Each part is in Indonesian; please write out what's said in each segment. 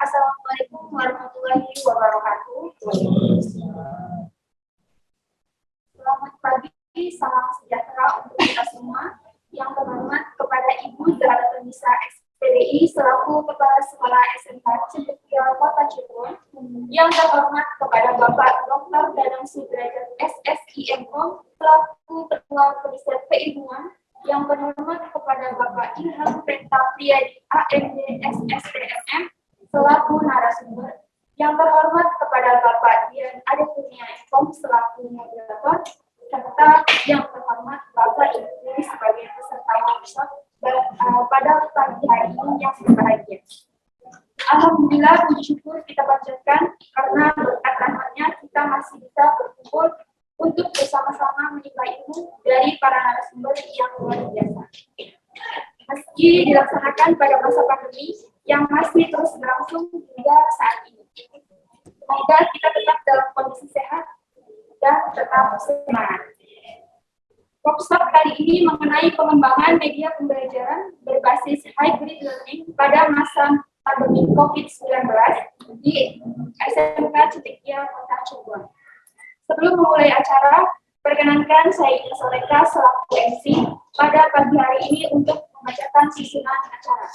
Assalamualaikum warahmatullahi wabarakatuh. Selamat pagi, salam sejahtera untuk kita semua. Yang terhormat kepada Ibu Zahra-Nisa SPDI selaku Kepala Sekolah SMK Cendekia Kota Cirebon. Yang terhormat kepada Bapak Dr. Dadang Sudrajat SSI.M.Com selaku Ketua Periset PI-Hubungan. Yang terhormat kepada Bapak Ilham Preta Priyadi AMD SSTMM selaku narasumber, yang terhormat kepada Bapak Dian Adepunia M.Com selaku moderator, serta yang terhormat Bapak Ibu sebagai peserta workshop pada pagi hari ini yang berbahagia. Alhamdulillah, puji syukur kita panjatkan karena berkat rahmatnya kita masih bisa berkumpul untuk bersama-sama menimba ilmu dari para narasumber yang luar biasa. Meski dilaksanakan pada masa pandemi yang masih terus berlangsung hingga saat ini. Semoga kita tetap dalam kondisi sehat dan tetap semangat. Workshop kali ini mengenai pengembangan media pembelajaran berbasis hybrid learning pada masa pandemi COVID-19 di SMK Cendekia Kota Cirebon. Sebelum memulai acara, perkenankan saya Ina Soleka selaku MC pada pagi hari ini untuk membacakan susunan acara.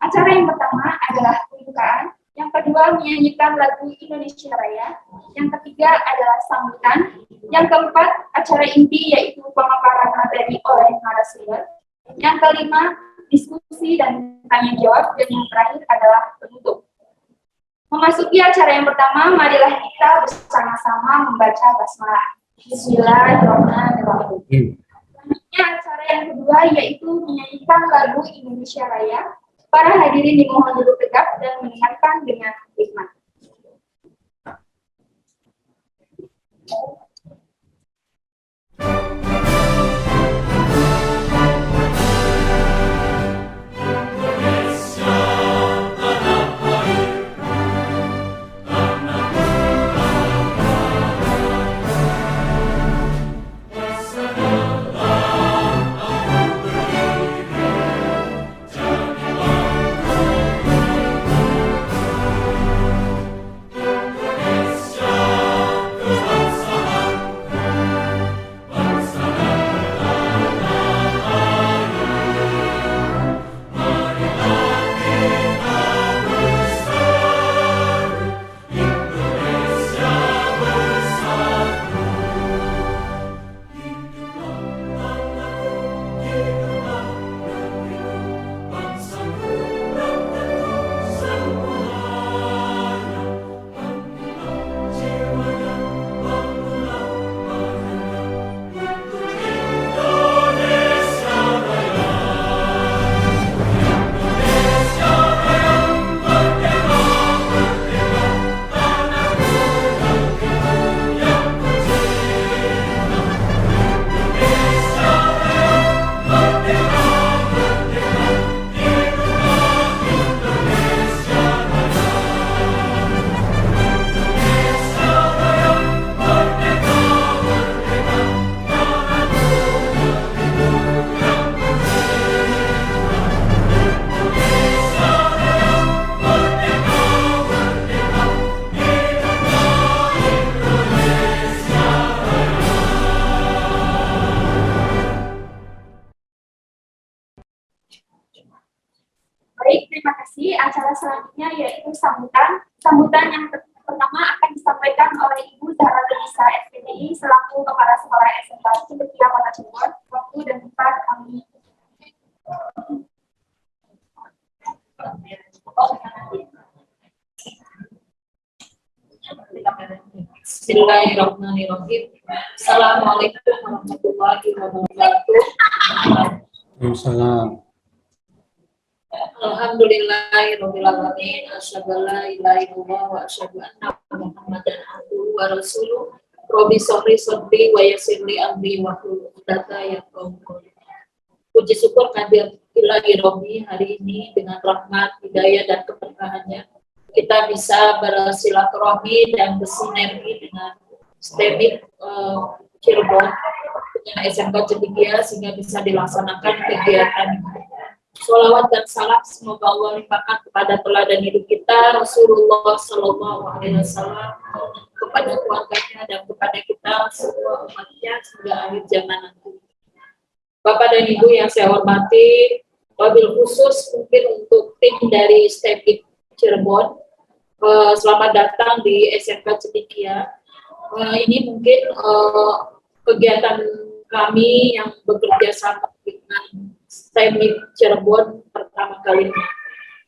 Acara yang pertama adalah pembukaan, yang kedua menyanyikan lagu Indonesia Raya, yang ketiga adalah sambutan, yang keempat acara inti yaitu pemaparan materi oleh narasumber, yang kelima diskusi dan tanya jawab, dan yang terakhir adalah penutup. Memasuki acara yang pertama, marilah kita bersama-sama membaca basmalah. Bismillahirrahmanirrahim. Selanjutnya acara yang kedua yaitu menyanyikan lagu Indonesia Raya. Para hadirin dimohon duduk tegak dan mendengarkan dengan hikmat. Baik, terima kasih. Acara selanjutnya yaitu sambutan. Sambutan yang pertama akan disampaikan oleh Ibu Zahra-Nisa SPDI selaku Kepala Sekolah SMK Cendekia Kota Cirebon. Waktu dan tempat kami Bismillahirrahmanirrahim. Assalamualaikum warahmatullahi wabarakatuh. Waalaikumsalam. Alhamdulillahirabbil alamin. Asyhadu an la ilaha illallah wa asyhadu anna Muhammadan abduhu wa rasuluh. Rabbi sholli sholli wa yassirli amri wa hlul 'uqdatam yafqahu qawli. Puji syukur kehadirat Ilahi Rabbi hari ini dengan rahmat, hidayah dan keberkahannya kita bisa bersilaturahmi dan bersinergi dengan STEMIK Cirebon dengan SMK Cendekia sehingga bisa dilaksanakan kegiatan ini. Sholawat dan salam semoga Allah limpahkan kepada teladan hidup kita Rasulullah Shallallahu Alaihi Wasallam, kepada keluarganya dan kepada kita semua umatnya hingga akhir zaman nanti. Bapak dan Ibu yang saya hormati, wabil khusus mungkin untuk tim dari STEMIK Cirebon, selamat datang di SMK Cendekia. Ini mungkin kegiatan kami yang bekerja sama dengan STEMIK Cirebon pertama kalinya.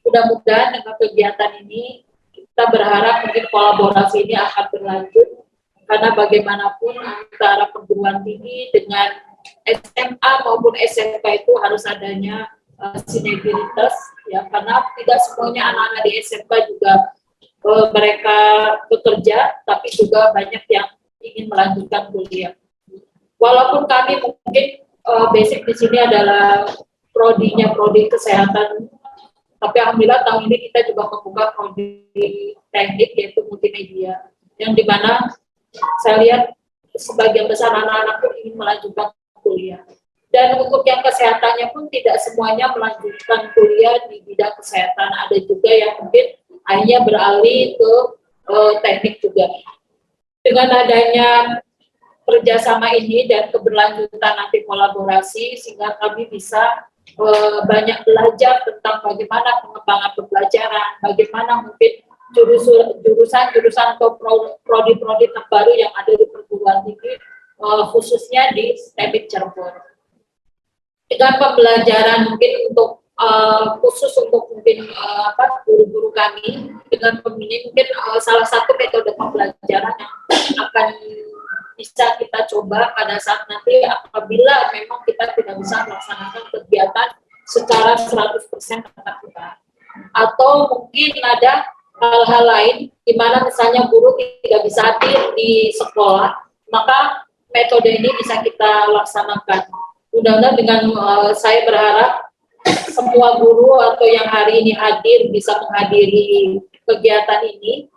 Mudah-mudahan dengan kegiatan ini kita berharap mungkin kolaborasi ini akan berlanjut karena bagaimanapun antara perguruan tinggi dengan SMA maupun SMK itu harus adanya sinergitas ya, karena tidak semuanya anak-anak di SMK juga mereka bekerja, tapi juga banyak yang ingin melanjutkan kuliah. Walaupun kami mungkin basic di sini adalah prodi kesehatan, tapi alhamdulillah tahun ini kita juga membuka prodi teknik yaitu multimedia, yang dimana saya lihat sebagian besar anak-anak pun ingin melanjutkan kuliah. Dan untuk yang kesehatannya pun tidak semuanya melanjutkan kuliah di bidang kesehatan, ada juga yang mungkin akhirnya beralih ke teknik juga. Dengan adanya kerjasama ini dan keberlanjutan nanti kolaborasi, sehingga kami bisa banyak belajar tentang bagaimana pengembangan pembelajaran, bagaimana mungkin jurusan atau prodi-prodi terbaru yang ada di perguruan tinggi, khususnya di STEMIK Cirebon. Dengan pembelajaran mungkin untuk khusus untuk mungkin guru-guru kami, dengan pemilih mungkin salah satu metode pembelajaran yang akan bisa kita coba pada saat nanti apabila memang kita tidak bisa melaksanakan kegiatan secara 100% tatap muka, atau mungkin ada hal-hal lain di mana misalnya guru tidak bisa hadir di sekolah, maka metode ini bisa kita laksanakan. Mudah-mudahan dengan saya berharap semua guru atau yang hari ini hadir bisa menghadiri kegiatan ini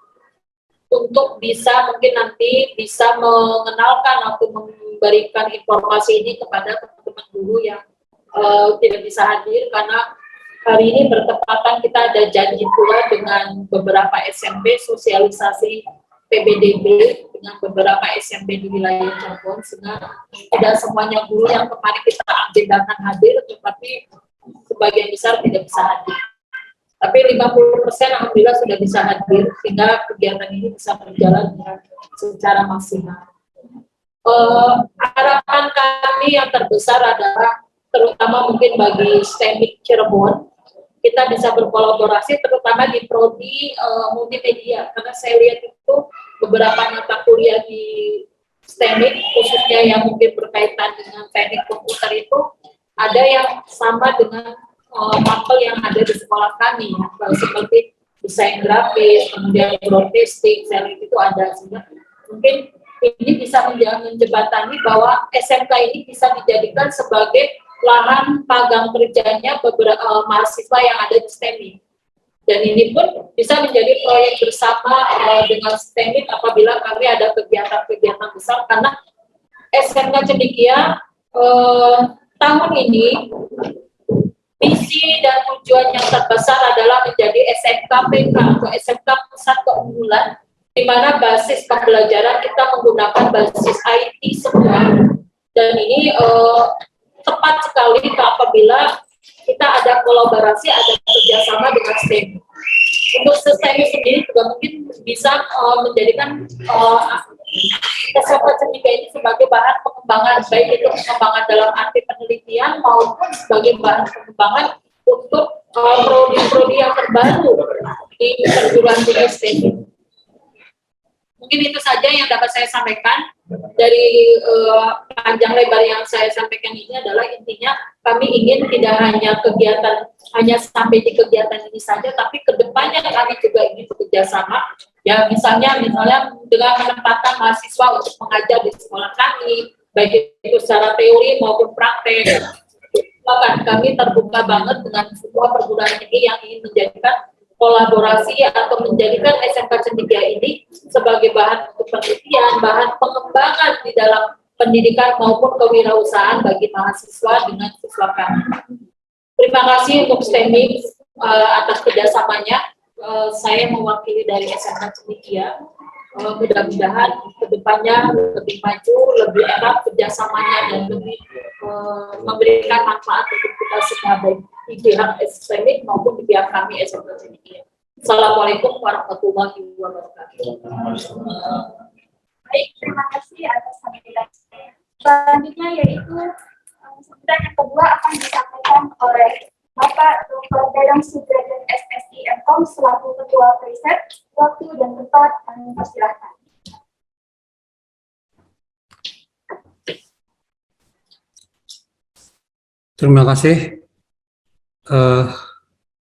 untuk bisa mungkin nanti bisa mengenalkan atau memberikan informasi ini kepada teman-teman guru yang tidak bisa hadir, karena hari ini bertepatan kita ada janji pula dengan beberapa SMP sosialisasi PBDB dengan beberapa SMP di wilayah Cirebon, sehingga tidak semuanya guru yang kemarin kita agendakan hadir, tetapi sebagian besar tidak bisa hadir. Tapi 50% alhamdulillah sudah bisa hadir, sehingga kegiatan ini bisa berjalan secara maksimal. Harapan kami yang terbesar adalah terutama mungkin bagi STEMIK Cirebon, kita bisa berkolaborasi terutama di prodi multimedia, karena saya lihat itu beberapa mata kuliah di STEMIK khususnya yang mungkin berkaitan dengan teknik komputer itu ada yang sama dengan mapel yang ada di sekolah kami, seperti desain grafis, kemudian broadcasting, saya lihat itu ada, sehingga mungkin ini bisa menjembatani bahwa SMK ini bisa dijadikan sebagai lahan magang kerjanya beberapa mahasiswa yang ada di STEMIK. Dan ini pun bisa menjadi proyek bersama dengan STEMIK apabila kami ada kegiatan-kegiatan besar, karena SMK Cendekia tahun ini misi dan tujuan yang terbesar adalah menjadi SMK PK atau SMK Pusat Keunggulan, di mana basis pembelajaran kita menggunakan basis IT semua. Dan ini tepat sekali apabila kita ada kolaborasi, ada kerjasama dengan STEM. Untuk STEM sendiri juga mungkin bisa menjadikan SMK Cendekia ini sebagai bahan pengembangan, baik itu pengembangan dalam arti penelitian maupun sebagai bahan pengembangan untuk prodi-prodi yang terbaru di perguruan tinggi STEM. Mungkin itu saja yang dapat saya sampaikan. Dari panjang lebar yang saya sampaikan ini adalah intinya kami ingin tidak hanya sampai di kegiatan ini saja, tapi kedepannya kami juga ingin bekerja sama. Ya misalnya dengan penempatan mahasiswa untuk mengajar di sekolah kami, baik itu secara teori maupun praktek. Bahkan kami terbuka banget dengan sebuah perguruan tinggi yang ingin menjadikan kolaborasi atau menjadikan SMK Cendekia ini sebagai bahan untuk penelitian, bahan pengembangan di dalam pendidikan maupun kewirausahaan bagi mahasiswa dengan siswa kami. Terima kasih untuk STEMIX atas kerjasamanya. Saya mewakili dari SMK Cendekia. Mudah-mudahan kedepannya lebih maju, lebih erat kerjasamanya dan lebih memberikan manfaat untuk kita semua, baik di pihak STEMIX maupun di pihak kami SMK Cendekia. Assalamualaikum warahmatullahi wabarakatuh. Baik, terima kasih atas sambutan. Selanjutnya yaitu sambutan yang kedua akan disampaikan oleh Bapak Dr. Dadang Sudrajat SSI MKOM selaku Ketua Riset. Waktu dan tempat kami persilahkan. Terima kasih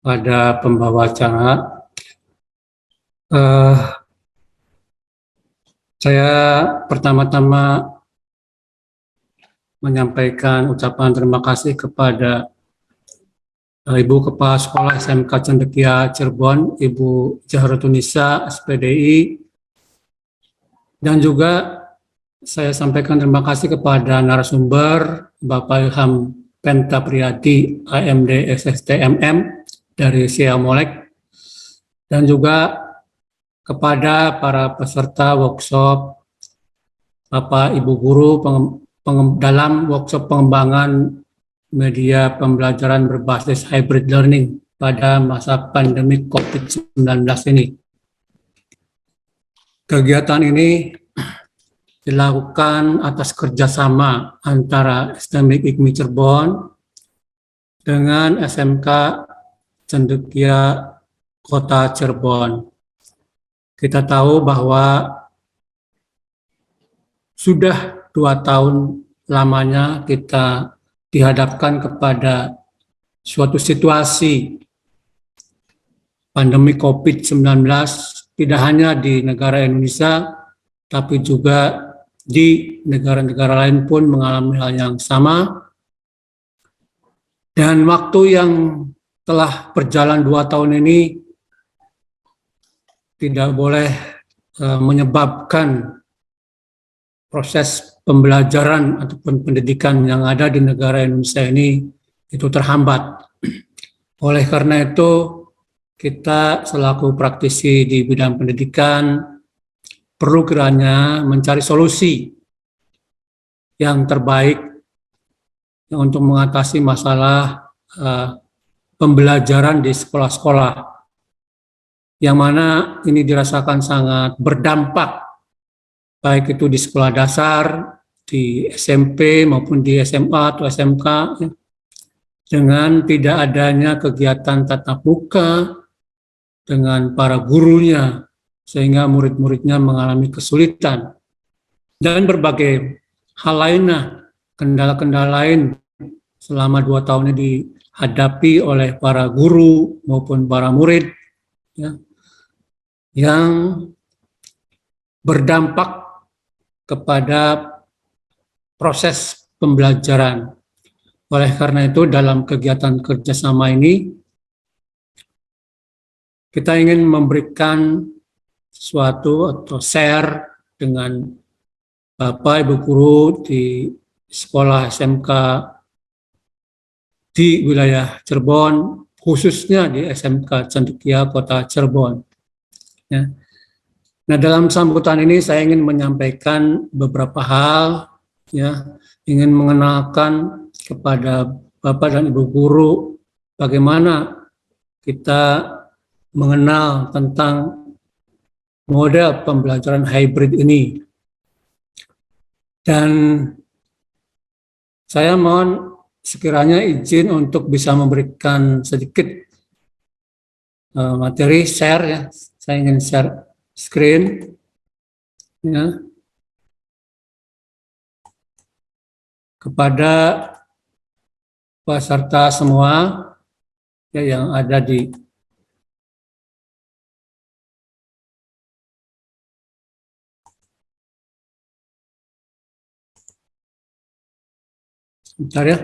pada pembawa acara. Saya pertama-tama menyampaikan ucapan terima kasih kepada Ibu Kepala Sekolah SMK Cendekia Cirebon, Ibu Jaharotunisa, SPDI, dan juga saya sampaikan terima kasih kepada narasumber Bapak Ilham Penta Priyadi, AMD SSTMM dari SIA Molek, dan juga kepada para peserta workshop, Bapak Ibu Guru dalam workshop pengembangan media pembelajaran berbasis hybrid learning pada masa pandemi COVID-19 ini. Kegiatan ini dilakukan atas kerjasama antara STEMIX IKMI Cirebon dengan SMK Cendekia Kota Cirebon. Kita tahu bahwa sudah 2 tahun lamanya kita dihadapkan kepada suatu situasi pandemi COVID-19 tidak hanya di negara Indonesia, tapi juga di negara-negara lain pun mengalami hal yang sama. Dan waktu yang telah berjalan 2 tahun ini tidak boleh menyebabkan proses pembelajaran ataupun pendidikan yang ada di negara Indonesia ini itu terhambat. Oleh karena itu, kita selaku praktisi di bidang pendidikan perlu kiranya mencari solusi yang terbaik untuk mengatasi masalah pembelajaran di sekolah-sekolah, yang mana ini dirasakan sangat berdampak, baik itu di sekolah dasar, di SMP maupun di SMA atau SMK, dengan tidak adanya kegiatan tatap muka dengan para gurunya, sehingga murid-muridnya mengalami kesulitan. Dan berbagai hal lainnya, kendala-kendala lain selama 2 tahun ini dihadapi oleh para guru maupun para murid, ya, yang berdampak kepada proses pembelajaran. Oleh karena itu, dalam kegiatan kerjasama ini, kita ingin memberikan sesuatu atau share dengan Bapak Ibu Guru di sekolah SMK di wilayah Cirebon, khususnya di SMK Cendekia Kota Cirebon. Ya. Nah, dalam sambutan ini saya ingin menyampaikan beberapa hal, ya, ingin mengenalkan kepada Bapak dan Ibu Guru bagaimana kita mengenal tentang model pembelajaran hybrid ini. Dan saya mohon sekiranya izin untuk bisa memberikan sedikit materi share, ya. Saya ingin share screen. ya, kepada peserta semua ya, yang ada di sebentar ya.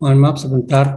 Mohon maaf sebentar.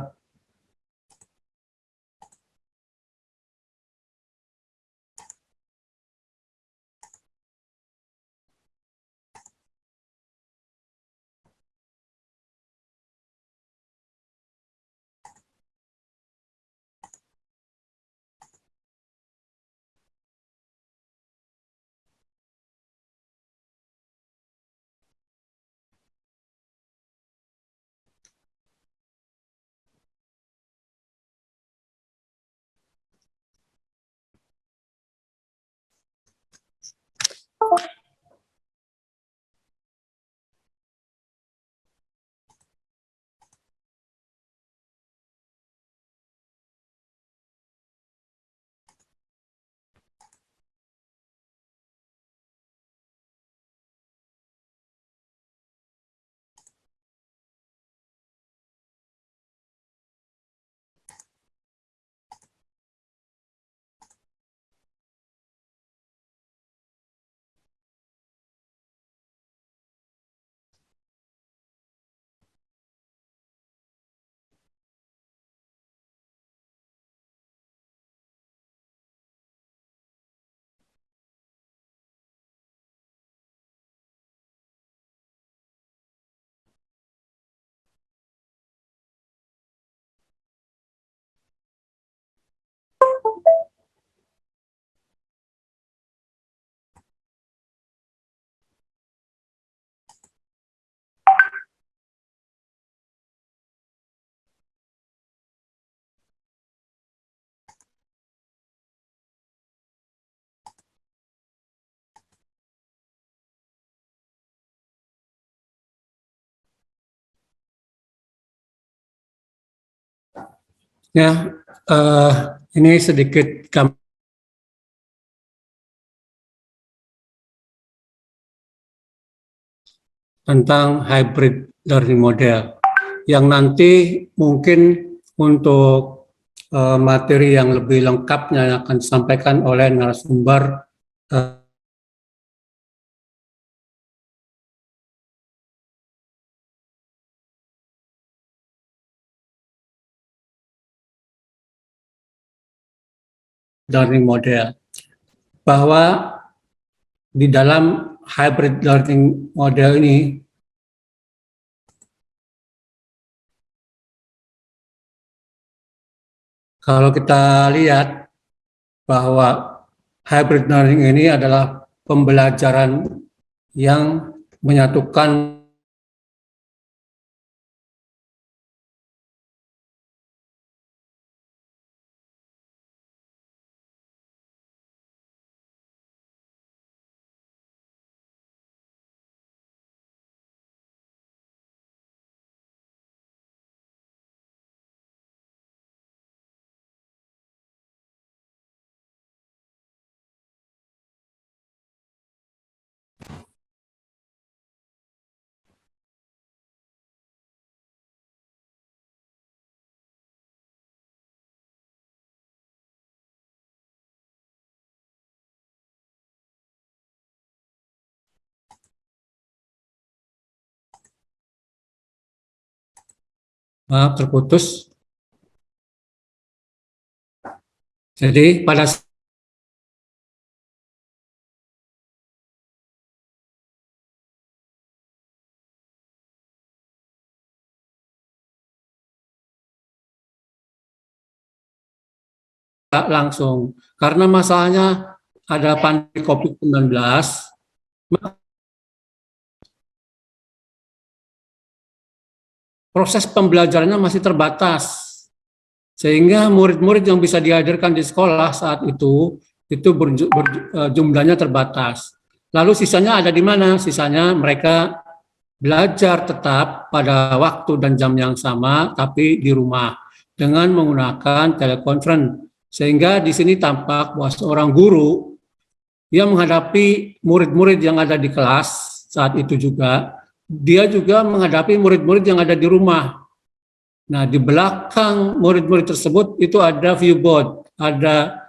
Ya, ini sedikit tentang hybrid learning model yang nanti mungkin untuk materi yang lebih lengkapnya yang akan disampaikan oleh narasumber learning model, bahwa di dalam hybrid learning model ini kalau kita lihat bahwa hybrid learning ini adalah pembelajaran yang menyatukan Maaf, terputus. Jadi pada langsung, karena masalahnya ada pandemi COVID-19, proses pembelajarannya masih terbatas, sehingga murid-murid yang bisa dihadirkan di sekolah saat itu jumlahnya terbatas. Lalu sisanya ada di mana? Sisanya mereka belajar tetap pada waktu dan jam yang sama, tapi di rumah dengan menggunakan telekonferensi. Sehingga di sini tampak bahwa seorang guru yang menghadapi murid-murid yang ada di kelas saat itu juga, dia juga menghadapi murid-murid yang ada di rumah. Nah, di belakang murid-murid tersebut itu ada viewboard, ada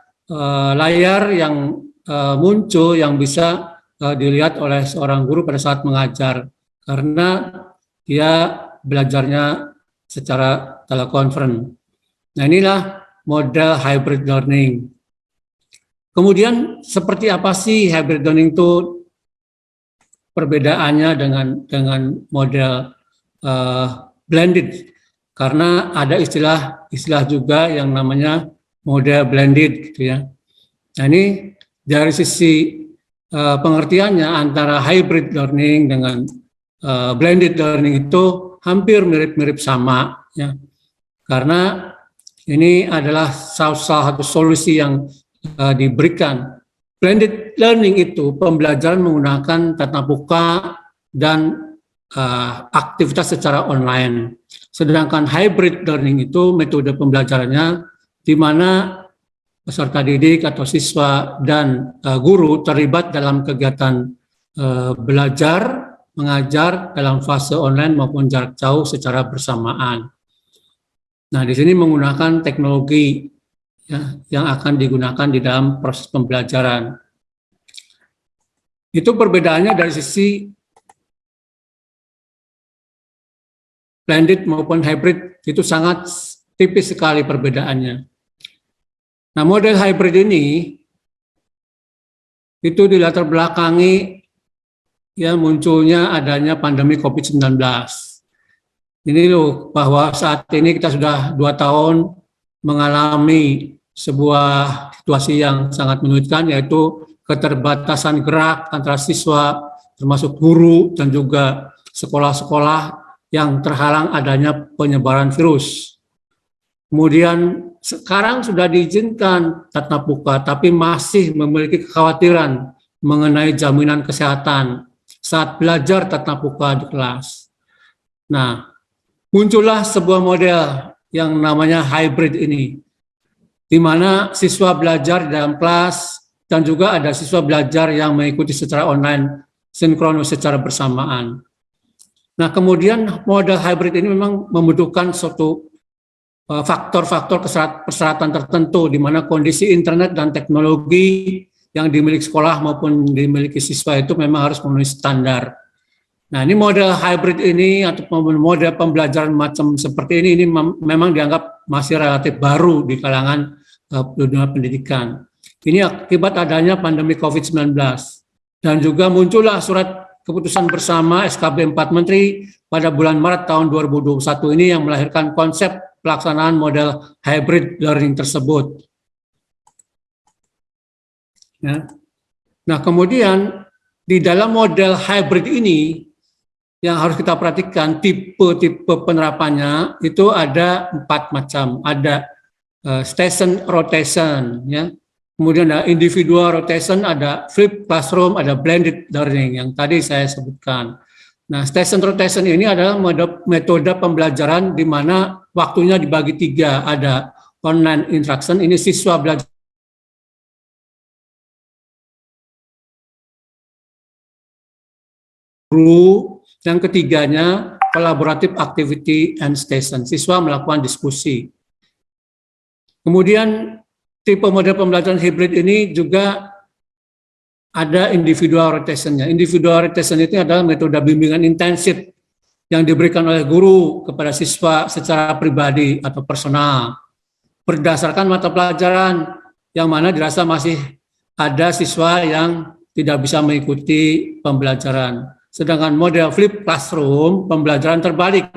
layar yang muncul yang bisa dilihat oleh seorang guru pada saat mengajar, karena dia belajarnya secara telekonferensi. Nah, inilah model hybrid learning. Kemudian seperti apa sih hybrid learning itu perbedaannya dengan model blended? Karena ada istilah juga yang namanya model blended, gitu ya. Nah, ini dari sisi pengertiannya antara hybrid learning dengan blended learning itu hampir mirip-mirip sama, ya. Karena ini adalah salah satu solusi yang diberikan. Blended learning itu pembelajaran menggunakan tatap muka dan aktivitas secara online. Sedangkan hybrid learning itu metode pembelajarannya di mana peserta didik atau siswa dan guru terlibat dalam kegiatan belajar, mengajar dalam fase online maupun jarak jauh secara bersamaan. Nah, di sini menggunakan teknologi, ya, yang akan digunakan di dalam proses pembelajaran. Itu perbedaannya dari sisi blended maupun hybrid, itu sangat tipis sekali perbedaannya. Nah, model hybrid ini itu dilatar belakangi ya munculnya adanya pandemi COVID-19. Ini loh, bahwa saat ini kita sudah 2 tahun mengalami sebuah situasi yang sangat menyulitkan, yaitu keterbatasan gerak antara siswa, termasuk guru, dan juga sekolah-sekolah yang terhalang adanya penyebaran virus. Kemudian sekarang sudah diizinkan tatap muka, tapi masih memiliki kekhawatiran mengenai jaminan kesehatan saat belajar tatap muka di kelas. Nah, muncullah sebuah model yang namanya hybrid ini, di mana siswa belajar di dalam kelas dan juga ada siswa belajar yang mengikuti secara online, sinkronus secara bersamaan. Nah, kemudian model hybrid ini memang membutuhkan suatu faktor-faktor persyaratan tertentu, di mana kondisi internet dan teknologi yang dimiliki sekolah maupun dimiliki siswa itu memang harus memenuhi standar. Nah, ini model hybrid ini atau model pembelajaran macam seperti ini memang dianggap masih relatif baru di kalangan dunia pendidikan. Ini akibat adanya pandemi COVID-19 dan juga muncullah surat keputusan bersama SKB 4 Menteri pada bulan Maret tahun 2021 ini yang melahirkan konsep pelaksanaan model hybrid learning tersebut. Ya. Nah, kemudian di dalam model hybrid ini yang harus kita perhatikan tipe-tipe penerapannya itu ada 4 macam. Ada station rotation, ya. Kemudian ada individual rotation, ada flipped classroom, ada blended learning yang tadi saya sebutkan. Nah, station rotation ini adalah metode pembelajaran di mana waktunya dibagi 3. Ada online interaction, ini siswa belajar guru, yang ketiganya collaborative activity and station, siswa melakukan diskusi. Kemudian tipe model pembelajaran hybrid ini juga ada individual rotation-nya. Individual rotation itu adalah metode bimbingan intensif yang diberikan oleh guru kepada siswa secara pribadi atau personal berdasarkan mata pelajaran yang mana dirasa masih ada siswa yang tidak bisa mengikuti pembelajaran. Sedangkan model flip classroom, pembelajaran terbalik,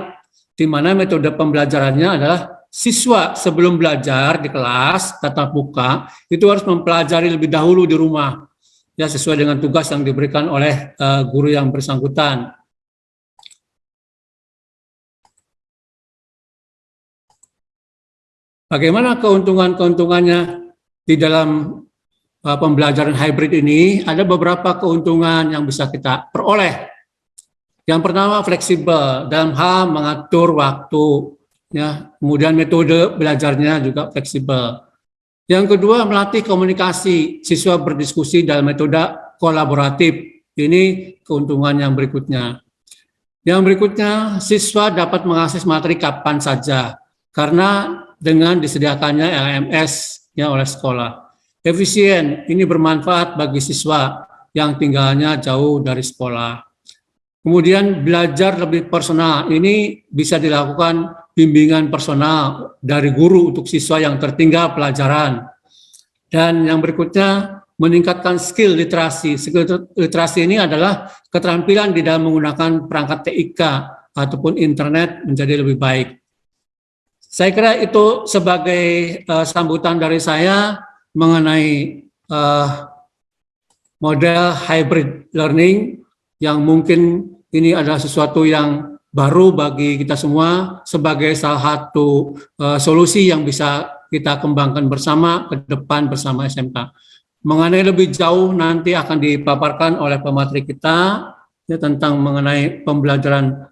di mana metode pembelajarannya adalah siswa sebelum belajar di kelas tatap muka itu harus mempelajari lebih dahulu di rumah, ya sesuai dengan tugas yang diberikan oleh guru yang bersangkutan. Bagaimana keuntungan-keuntungannya di dalam pembelajaran hybrid ini? Ada beberapa keuntungan yang bisa kita peroleh. Yang pertama, fleksibel dalam hal mengatur waktu, ya. Kemudian metode belajarnya juga fleksibel. Yang kedua, melatih komunikasi, siswa berdiskusi dalam metode kolaboratif. Ini keuntungan yang berikutnya. Yang berikutnya, siswa dapat mengakses materi kapan saja karena dengan disediakannya LMS ya oleh sekolah. Efisien, ini bermanfaat bagi siswa yang tinggalnya jauh dari sekolah. Kemudian belajar lebih personal, ini bisa dilakukan bimbingan personal dari guru untuk siswa yang tertinggal pelajaran. Dan yang berikutnya, meningkatkan skill literasi. Skill literasi ini adalah keterampilan di dalam menggunakan perangkat TIK ataupun internet menjadi lebih baik. Saya kira itu sebagai sambutan dari saya mengenai model hybrid learning yang mungkin ini adalah sesuatu yang baru bagi kita semua sebagai salah satu solusi yang bisa kita kembangkan bersama ke depan bersama SMK. Mengenai lebih jauh nanti akan dipaparkan oleh pemateri kita ya, tentang mengenai pembelajaran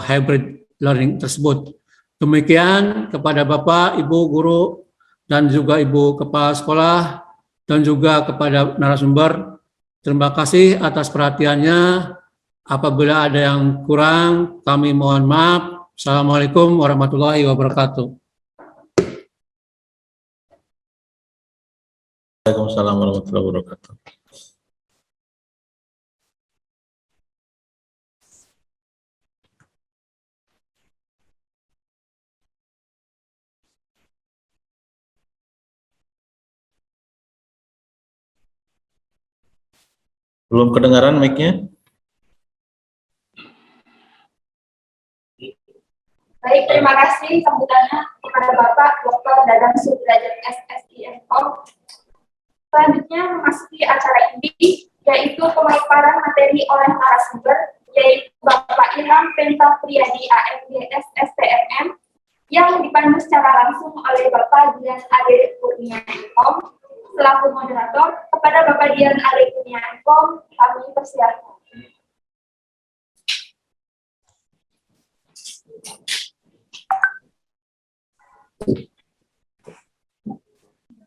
hybrid learning tersebut. Demikian kepada Bapak, Ibu Guru, dan juga Ibu Kepala Sekolah, dan juga kepada narasumber. Terima kasih atas perhatiannya. Apabila ada yang kurang, kami mohon maaf. Assalamualaikum warahmatullahi wabarakatuh. Waalaikumsalam warahmatullahi wabarakatuh. Belum kedengaran mic-nya? Baik, terima kasih sambutannya kepada Bapak Dr. Dadang Sudrajat SSI MKOM. Selanjutnya memasuki acara ini, yaitu pemaparan materi oleh narasumber, yaitu Bapak Ilham Penta Priyadi AMDS STMM, yang dipandu secara langsung oleh Bapak Dian Ade Kurnia MKOM. Selaku moderator, kepada Bapak Dian Ade Kurnia MKOM, kami persilakan.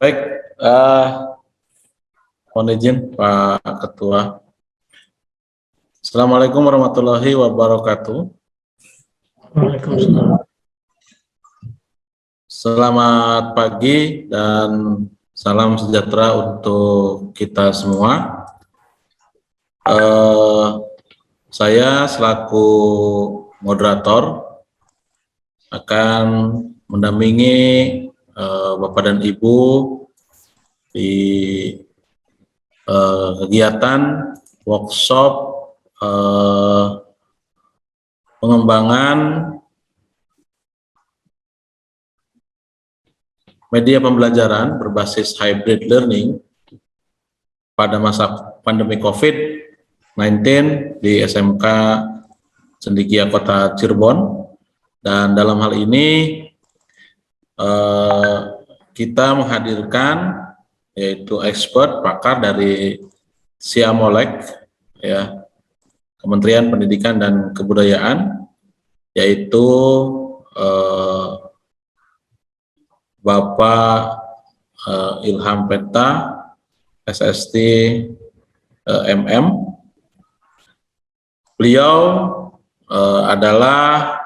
Baik, mohon izin Pak Ketua. Assalamualaikum warahmatullahi wabarakatuh. Waalaikumsalam. Selamat pagi dan salam sejahtera untuk kita semua. Saya selaku moderator akan mendampingi Bapak dan Ibu di kegiatan workshop pengembangan media pembelajaran berbasis hybrid learning pada masa pandemi COVID-19 di SMK Cendekia Kota Cirebon. Dan dalam hal ini kita menghadirkan yaitu expert pakar dari Siamolek, ya, Kementerian Pendidikan dan Kebudayaan, yaitu Bapak Ilham Penta SST MM. Beliau adalah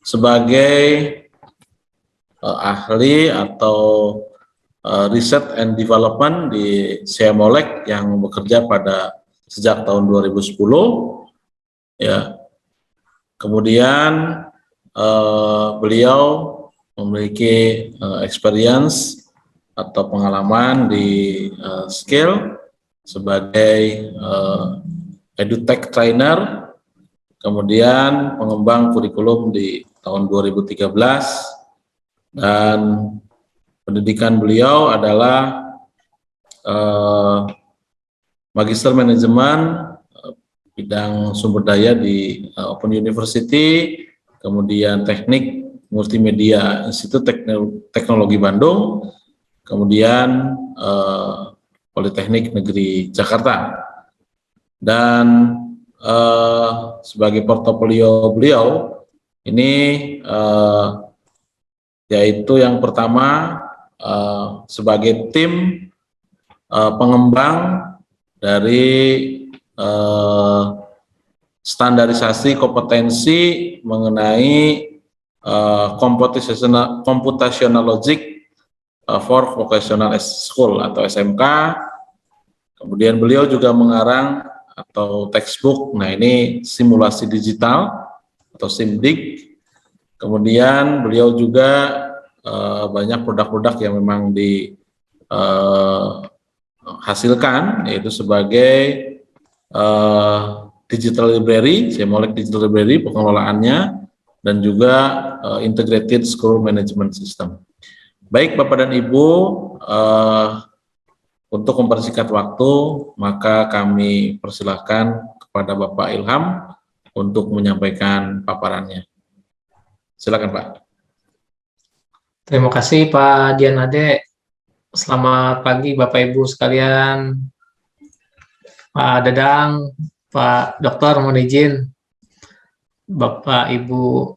sebagai ahli atau research and development di Siamolek yang bekerja pada sejak tahun 2010 ya. Kemudian beliau memiliki experience atau pengalaman di skill sebagai edutech trainer, kemudian pengembang kurikulum di tahun 2013, dan pendidikan beliau adalah Magister Manajemen bidang sumber daya di Open University, kemudian Teknik Multimedia Institut Teknologi Bandung, kemudian Politeknik Negeri Jakarta. Dan sebagai portofolio beliau ini yaitu yang pertama sebagai tim pengembang dari standarisasi kompetensi mengenai computational logic for vocational school atau SMK. Kemudian beliau juga mengarang atau textbook, nah ini simulasi digital atau SIMDIG. Kemudian beliau juga banyak produk-produk yang memang dihasilkan, yaitu sebagai digital library, Simolek Digital Library pengelolaannya, dan juga integrated school management system. Baik Bapak dan Ibu, untuk mempersingkat waktu, maka kami persilahkan kepada Bapak Ilham untuk menyampaikan paparannya. Silakan Pak. Terima kasih Pak Dianade. Selamat pagi Bapak Ibu sekalian. Pak Dadang, Pak Dokter, mohon izin. Bapak Ibu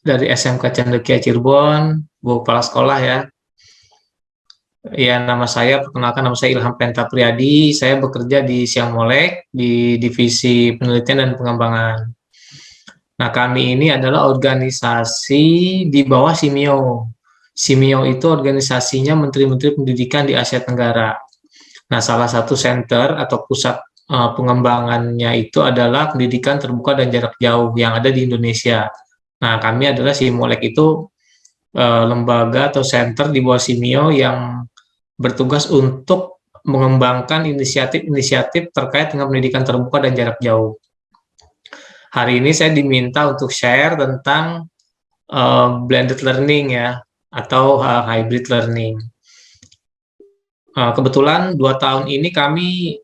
dari SMK Cendekia Cirebon, Bu Kepala Sekolah ya. Ya, nama saya, perkenalkan nama saya Ilham Penta Priadi. Saya bekerja di Siamolek di Divisi Penelitian dan Pengembangan. Nah, kami ini adalah organisasi di bawah Simio. Simio itu organisasinya Menteri-Menteri Pendidikan di Asia Tenggara. Nah, salah satu center atau pusat pengembangannya itu adalah pendidikan terbuka dan jarak jauh yang ada di Indonesia. Nah, kami adalah Simolek itu lembaga atau center di bawah Simio yang bertugas untuk mengembangkan inisiatif-inisiatif terkait dengan pendidikan terbuka dan jarak jauh. Hari ini saya diminta untuk share tentang blended learning ya, atau hybrid learning. Kebetulan 2 tahun ini kami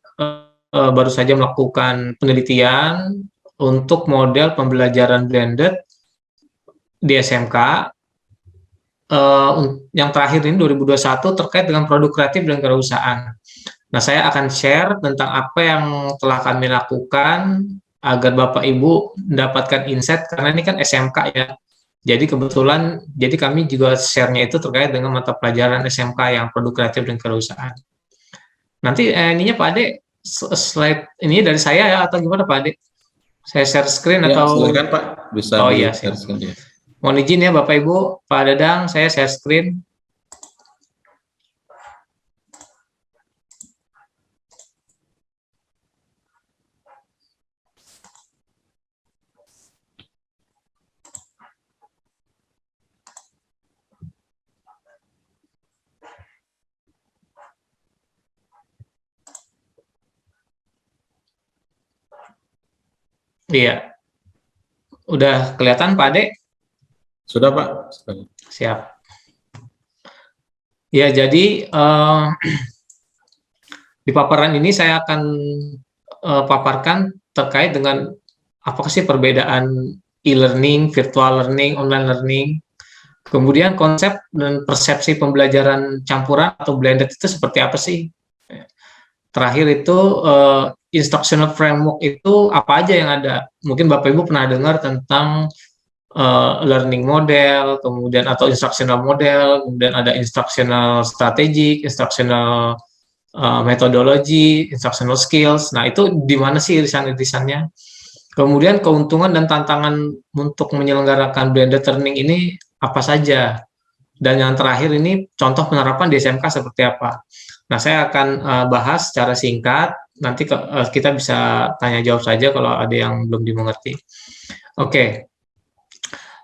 baru saja melakukan penelitian untuk model pembelajaran blended di SMK. Yang terakhir ini 2021 terkait dengan produk kreatif dan kewirausahaan. Nah, saya akan share tentang apa yang telah kami lakukan agar Bapak Ibu mendapatkan insight, karena ini kan SMK ya. Jadi kebetulan, kami juga share-nya itu terkait dengan mata pelajaran SMK yang produk kreatif dan kewirausahaan. Nanti ininya Pak Ade, slide ini dari saya ya, atau gimana Pak Ade? Saya share screen Ya, atau? silakan Pak, bisa iya, share screen ya. Mohon izin ya Bapak Ibu, Pak Dadang, saya share screen. Iya. Udah kelihatan Pak Ade? Sudah Pak. Siap. Ya, jadi di paparan ini saya akan paparkan terkait dengan apa sih perbedaan e-learning, virtual learning, online learning, kemudian konsep dan persepsi pembelajaran campuran atau blended itu seperti apa sih? Terakhir itu instructional framework itu apa aja yang ada? Mungkin Bapak Ibu pernah dengar tentang learning model, kemudian atau instructional model, kemudian ada instructional strategic, instructional methodology, instructional skills. Nah, itu di mana sih irisan-irisannya? Kemudian keuntungan dan tantangan untuk menyelenggarakan blended learning ini apa saja? Dan yang terakhir ini contoh penerapan di SMK seperti apa? Nah, saya akan bahas secara singkat nanti kita bisa tanya jawab saja kalau ada yang belum dimengerti. Oke.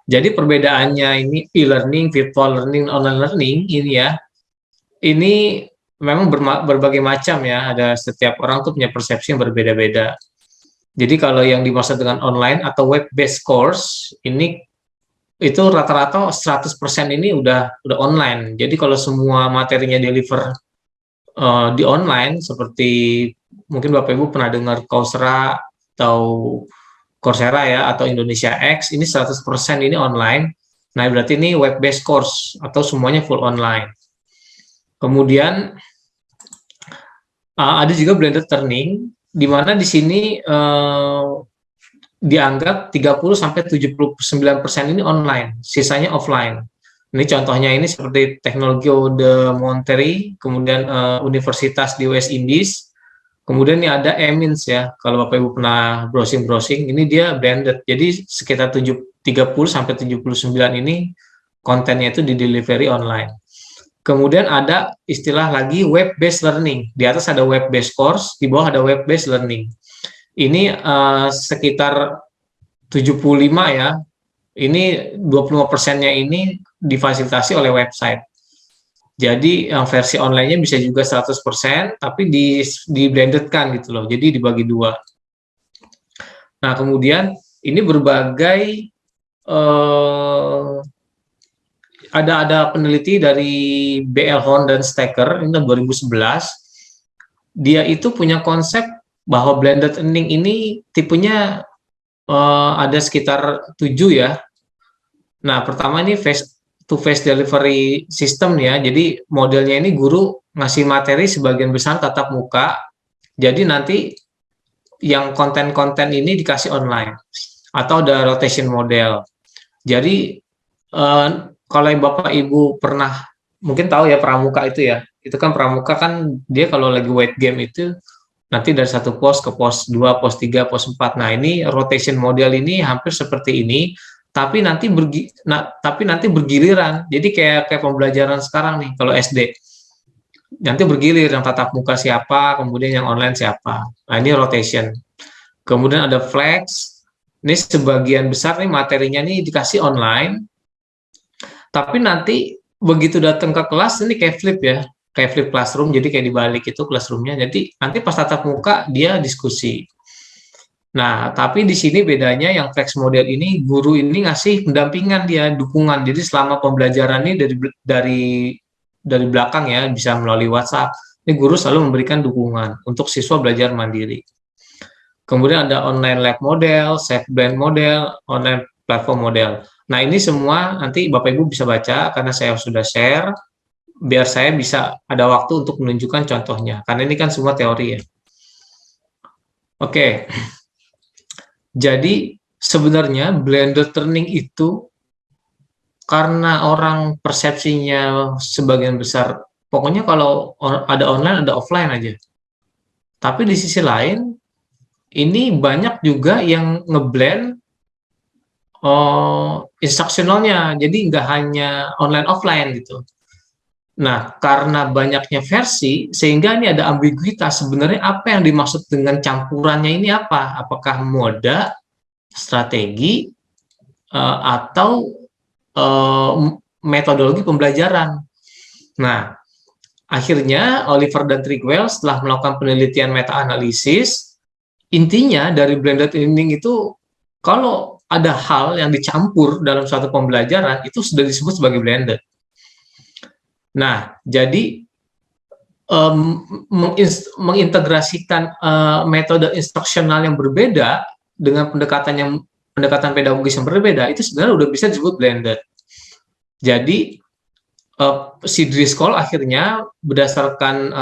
Jadi perbedaannya ini e-learning, virtual learning, online learning ini ya, ini memang berbagai macam ya, ada setiap orang tuh punya persepsi yang berbeda-beda. Jadi kalau yang dimaksud dengan online atau web-based course, ini itu rata-rata 100% ini udah online. Jadi kalau semua materinya deliver di online, seperti mungkin Bapak Ibu pernah dengar Coursera atau Coursera ya, atau Indonesia X, ini 100% ini online. Nah, berarti ini web-based course atau semuanya full online. Kemudian ada juga blended learning, di mana di sini dianggap 30-79% ini online, sisanya offline. Ini contohnya ini seperti Tecnologio de Monterrey, kemudian Universitas di West Indies, kemudian ini ada Emins ya, kalau Bapak Ibu pernah browsing-browsing, ini dia blended, jadi sekitar 30-79 ini kontennya itu di delivery online. Kemudian ada istilah lagi web-based learning, di atas ada web-based course, di bawah ada web-based learning. Ini sekitar 75 ya, ini 25%-nya ini difasilitasi oleh website. Jadi yang versi online-nya bisa juga 100%, tapi di-blendedkan gitu loh, jadi dibagi dua. Nah, kemudian ini berbagai, ada peneliti dari B.L. Horn dan Stecker, ini tahun 2011, dia itu punya konsep bahwa blended learning ini tipenya ada sekitar 7 ya. Nah, pertama ini face-to-face delivery system ya. Jadi modelnya ini guru ngasih materi sebagian besar tatap muka. Jadi nanti yang konten-konten ini dikasih online atau ada rotation model. Jadi kalau Bapak Ibu pernah mungkin tahu ya pramuka itu ya. Itu kan pramuka kan dia kalau lagi weight game itu nanti dari satu pos ke pos 2, pos 3, pos 4. Nah, ini rotation model ini hampir seperti ini, tapi nanti bergiliran. Jadi kayak pembelajaran sekarang nih kalau SD. Nanti bergilir, yang tatap muka siapa, kemudian yang online siapa. Nah, ini rotation. Kemudian ada flex. Ini sebagian besar nih materinya nih dikasih online. Tapi nanti begitu datang ke kelas ini kayak flip ya. Kayak flip classroom, jadi kayak dibalik itu classroomnya. Jadi nanti pas tatap muka dia diskusi. Nah, tapi di sini bedanya yang flex model ini guru ini ngasih pendampingan dia, dukungan. Jadi selama pembelajaran ini dari belakang ya, bisa melalui WhatsApp. Ini guru selalu memberikan dukungan untuk siswa belajar mandiri. Kemudian ada online lab model, safe blend model, online platform model. Nah, ini semua nanti Bapak Ibu bisa baca karena saya sudah share. Biar saya bisa ada waktu untuk menunjukkan contohnya, karena ini kan semua teori ya. Oke, jadi sebenarnya blended learning itu karena orang persepsinya sebagian besar, pokoknya kalau ada online ada offline aja. Tapi di sisi lain, ini banyak juga yang ngeblend instruksionalnya, jadi nggak hanya online offline gitu. Nah, karena banyaknya versi, sehingga ini ada ambiguitas. Sebenarnya apa yang dimaksud dengan campurannya ini apa? Apakah moda, strategi, atau metodologi pembelajaran? Nah, akhirnya Oliver dan Triguel setelah melakukan penelitian meta-analisis, intinya dari blended learning itu, kalau ada hal yang dicampur dalam suatu pembelajaran, itu sudah disebut sebagai blended. Nah, jadi mengintegrasikan metode instruksional yang berbeda dengan pendekatan pedagogis yang berbeda itu sebenarnya udah bisa disebut blended. Jadi si Driscoll akhirnya berdasarkan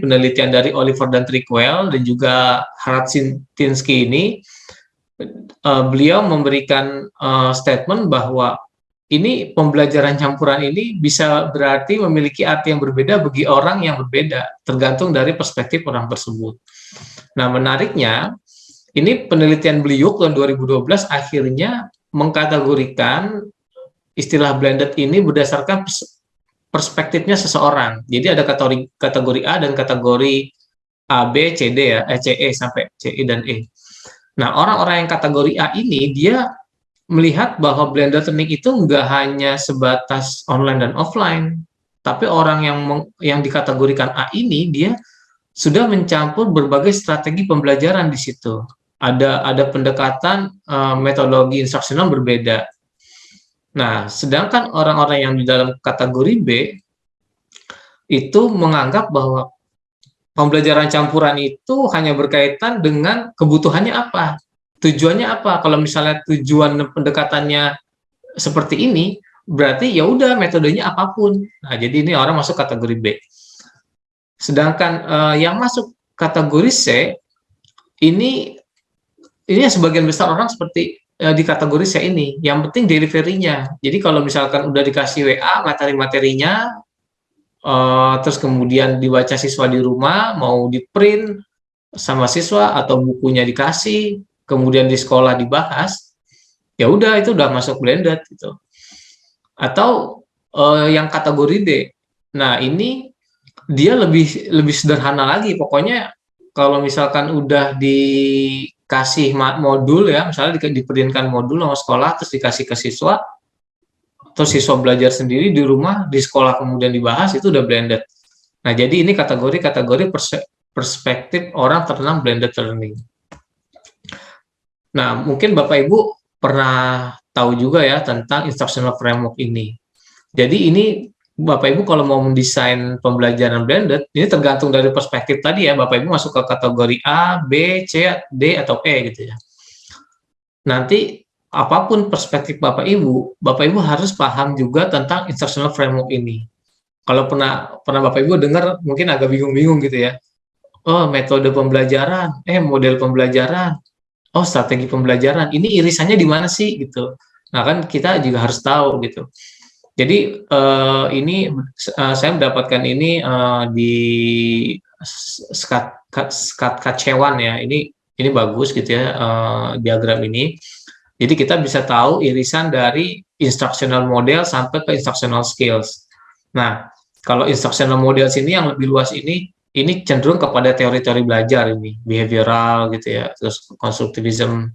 penelitian dari Oliver dan Triguel dan juga Haradzinski ini, beliau memberikan statement bahwa ini pembelajaran campuran ini bisa berarti memiliki arti yang berbeda bagi orang yang berbeda, tergantung dari perspektif orang tersebut. Nah, menariknya, ini penelitian beliau tahun 2012 akhirnya mengkategorikan istilah blended ini berdasarkan perspektifnya seseorang. Jadi ada kategori A dan kategori A, B, C, D ya, C, E sampai C, E dan E. Nah, orang-orang yang kategori A ini dia melihat bahwa blended learning itu nggak hanya sebatas online dan offline, tapi orang yang dikategorikan A ini dia sudah mencampur berbagai strategi pembelajaran di situ. Ada pendekatan metodologi instruksional berbeda. Nah, sedangkan orang-orang yang di dalam kategori B itu menganggap bahwa pembelajaran campuran itu hanya berkaitan dengan kebutuhannya apa, tujuannya apa. Kalau misalnya tujuan pendekatannya seperti ini, berarti ya udah metodenya apapun. Nah, jadi ini orang masuk kategori B. Sedangkan yang masuk kategori C ini sebagian besar orang seperti di kategori C ini. Yang penting delivery-nya. Jadi kalau misalkan udah dikasih WA materi-materinya, terus kemudian dibaca siswa di rumah, mau di print sama siswa atau bukunya dikasih, kemudian di sekolah dibahas, ya udah itu udah masuk blended gitu. Atau yang kategori D. Nah, ini dia lebih sederhana lagi. Pokoknya kalau misalkan udah dikasih modul ya, misalnya diperinkan modul sama sekolah terus dikasih ke siswa, terus siswa belajar sendiri di rumah, di sekolah kemudian dibahas, itu udah blended. Nah, jadi ini kategori perspektif orang tentang blended learning. Nah, mungkin Bapak Ibu pernah tahu juga ya tentang instructional framework ini. Jadi ini Bapak Ibu kalau mau mendesain pembelajaran blended, ini tergantung dari perspektif tadi ya, Bapak Ibu masuk ke kategori A, B, C, D, atau E gitu ya. Nanti apapun perspektif Bapak Ibu harus paham juga tentang instructional framework ini. Kalau pernah Bapak Ibu dengar mungkin agak bingung-bingung gitu ya. Oh, metode pembelajaran, model pembelajaran, oh strategi pembelajaran, ini irisannya di mana sih gitu. Nah kan kita juga harus tahu gitu. Jadi ini saya mendapatkan ini di Saskatchewan ya. Ini bagus gitu ya diagram ini. Jadi kita bisa tahu irisan dari instructional model sampai ke instructional skills. Nah, kalau instructional model ini yang lebih luas ini cenderung kepada teori-teori belajar ini, behavioral gitu ya, terus constructivism,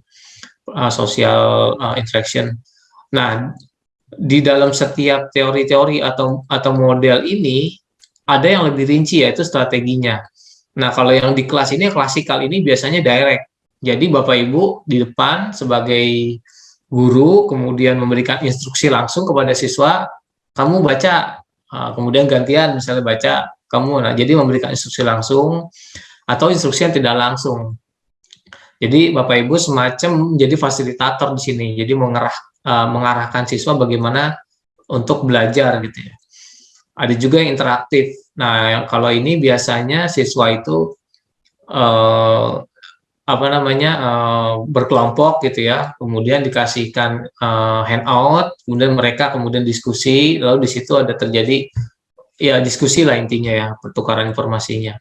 social interaction. Nah, di dalam setiap teori-teori atau model ini ada yang lebih rinci yaitu strateginya. Nah, kalau yang di kelas ini klasikal ini biasanya direct. Jadi Bapak Ibu di depan sebagai guru kemudian memberikan instruksi langsung kepada siswa, kamu baca, kemudian gantian misalnya baca kamu. Nah, jadi memberikan instruksi langsung atau instruksi yang tidak langsung. Jadi Bapak Ibu semacam menjadi fasilitator di sini. Jadi mengarahkan siswa bagaimana untuk belajar gitu ya. Ada juga yang interaktif. Nah, kalau ini biasanya siswa itu berkelompok gitu ya, kemudian dikasihkan handout, kemudian mereka kemudian diskusi, lalu di situ ada terjadi ya diskusi lah intinya ya, pertukaran informasinya.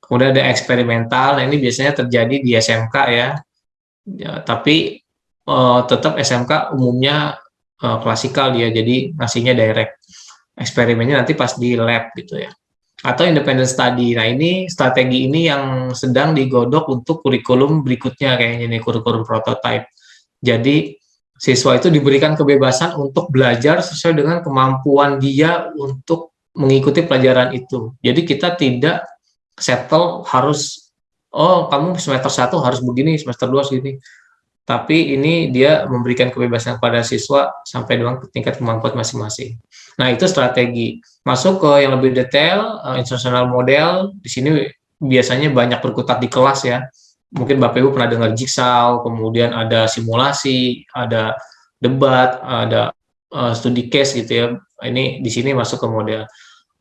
Kemudian ada eksperimental, nah ini biasanya terjadi di SMK ya, tapi tetap SMK umumnya klasikal dia, jadi ngasihnya direct. Eksperimennya nanti pas di lab gitu ya. Atau independent study. Nah, ini strategi ini yang sedang digodok untuk kurikulum berikutnya kayaknya nih, kurikulum prototype. Jadi siswa itu diberikan kebebasan untuk belajar sesuai dengan kemampuan dia untuk mengikuti pelajaran itu. Jadi kita tidak settle harus, oh kamu semester 1 harus begini, semester 2 segini. Tapi ini dia memberikan kebebasan kepada siswa sampai dengan tingkat kemampuan masing-masing. Nah, itu strategi. Masuk ke yang lebih detail, instructional model, di sini biasanya banyak berkutat di kelas ya. Mungkin Bapak Ibu pernah dengar jigsaw, kemudian ada simulasi, ada debat, ada studi case gitu ya. Ini di sini masuk ke model.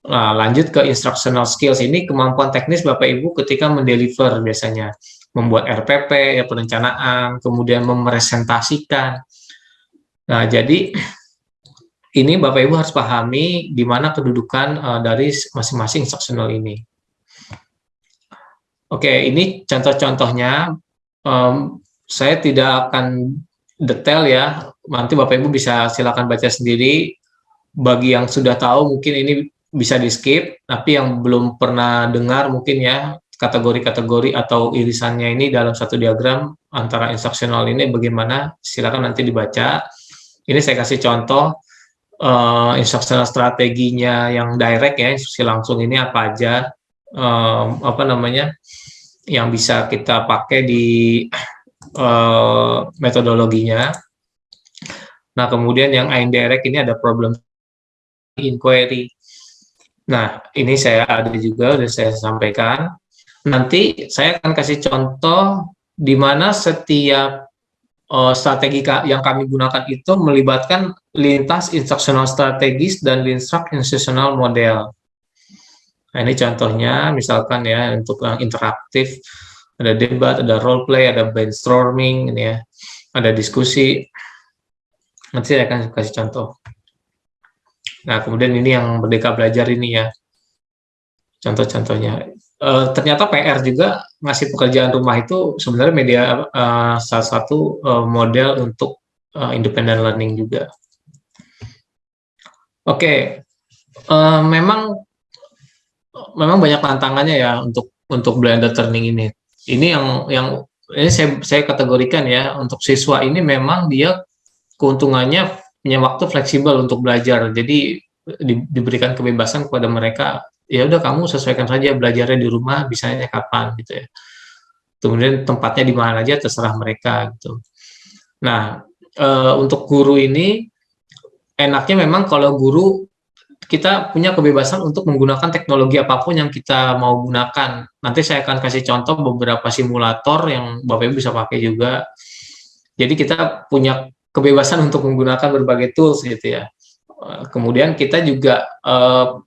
Nah, lanjut ke instructional skills, ini kemampuan teknis Bapak Ibu ketika mendeliver biasanya. Membuat RPP, ya perencanaan, kemudian mepresentasikan. Nah, jadi ini Bapak Ibu harus pahami di mana kedudukan dari masing-masing instructional ini. Oke, ini contoh-contohnya. Saya tidak akan detail ya. Nanti Bapak Ibu bisa silakan baca sendiri. Bagi yang sudah tahu mungkin ini bisa di skip, tapi yang belum pernah dengar mungkin ya kategori-kategori atau irisannya ini dalam satu diagram antara instruksional ini bagaimana, silakan nanti dibaca. Ini saya kasih contoh instruksional strateginya yang direct ya, instruksi langsung ini apa aja, apa namanya, yang bisa kita pakai di metodologinya. Nah, kemudian yang indirect ini ada problem inquiry. Nah, ini saya ada juga, sudah saya sampaikan. Nanti saya akan kasih contoh di mana setiap strategi yang kami gunakan itu melibatkan lintas instruksional strategis dan lintas instruksional model. Nah, ini contohnya, misalkan ya, untuk yang interaktif, ada debat, ada role play, ada brainstorming, ini ya, ada diskusi. Nanti saya akan kasih contoh. Nah, kemudian ini yang Merdeka Belajar ini ya, contoh-contohnya. Ternyata PR juga ngasih pekerjaan rumah itu sebenarnya media salah satu model untuk independent learning juga. Oke, memang banyak tantangannya ya untuk blended learning ini. Ini yang ini saya kategorikan ya, untuk siswa ini memang dia keuntungannya punya waktu fleksibel untuk belajar. Jadi diberikan kebebasan kepada mereka, ya udah kamu sesuaikan saja belajarnya di rumah, bisanya kapan gitu ya. Kemudian tempatnya di mana aja terserah mereka gitu. Nah, untuk guru ini enaknya memang kalau guru kita punya kebebasan untuk menggunakan teknologi apapun yang kita mau gunakan. Nanti saya akan kasih contoh beberapa simulator yang Bapak Ibu bisa pakai juga. Jadi kita punya kebebasan untuk menggunakan berbagai tools gitu ya. Kemudian kita juga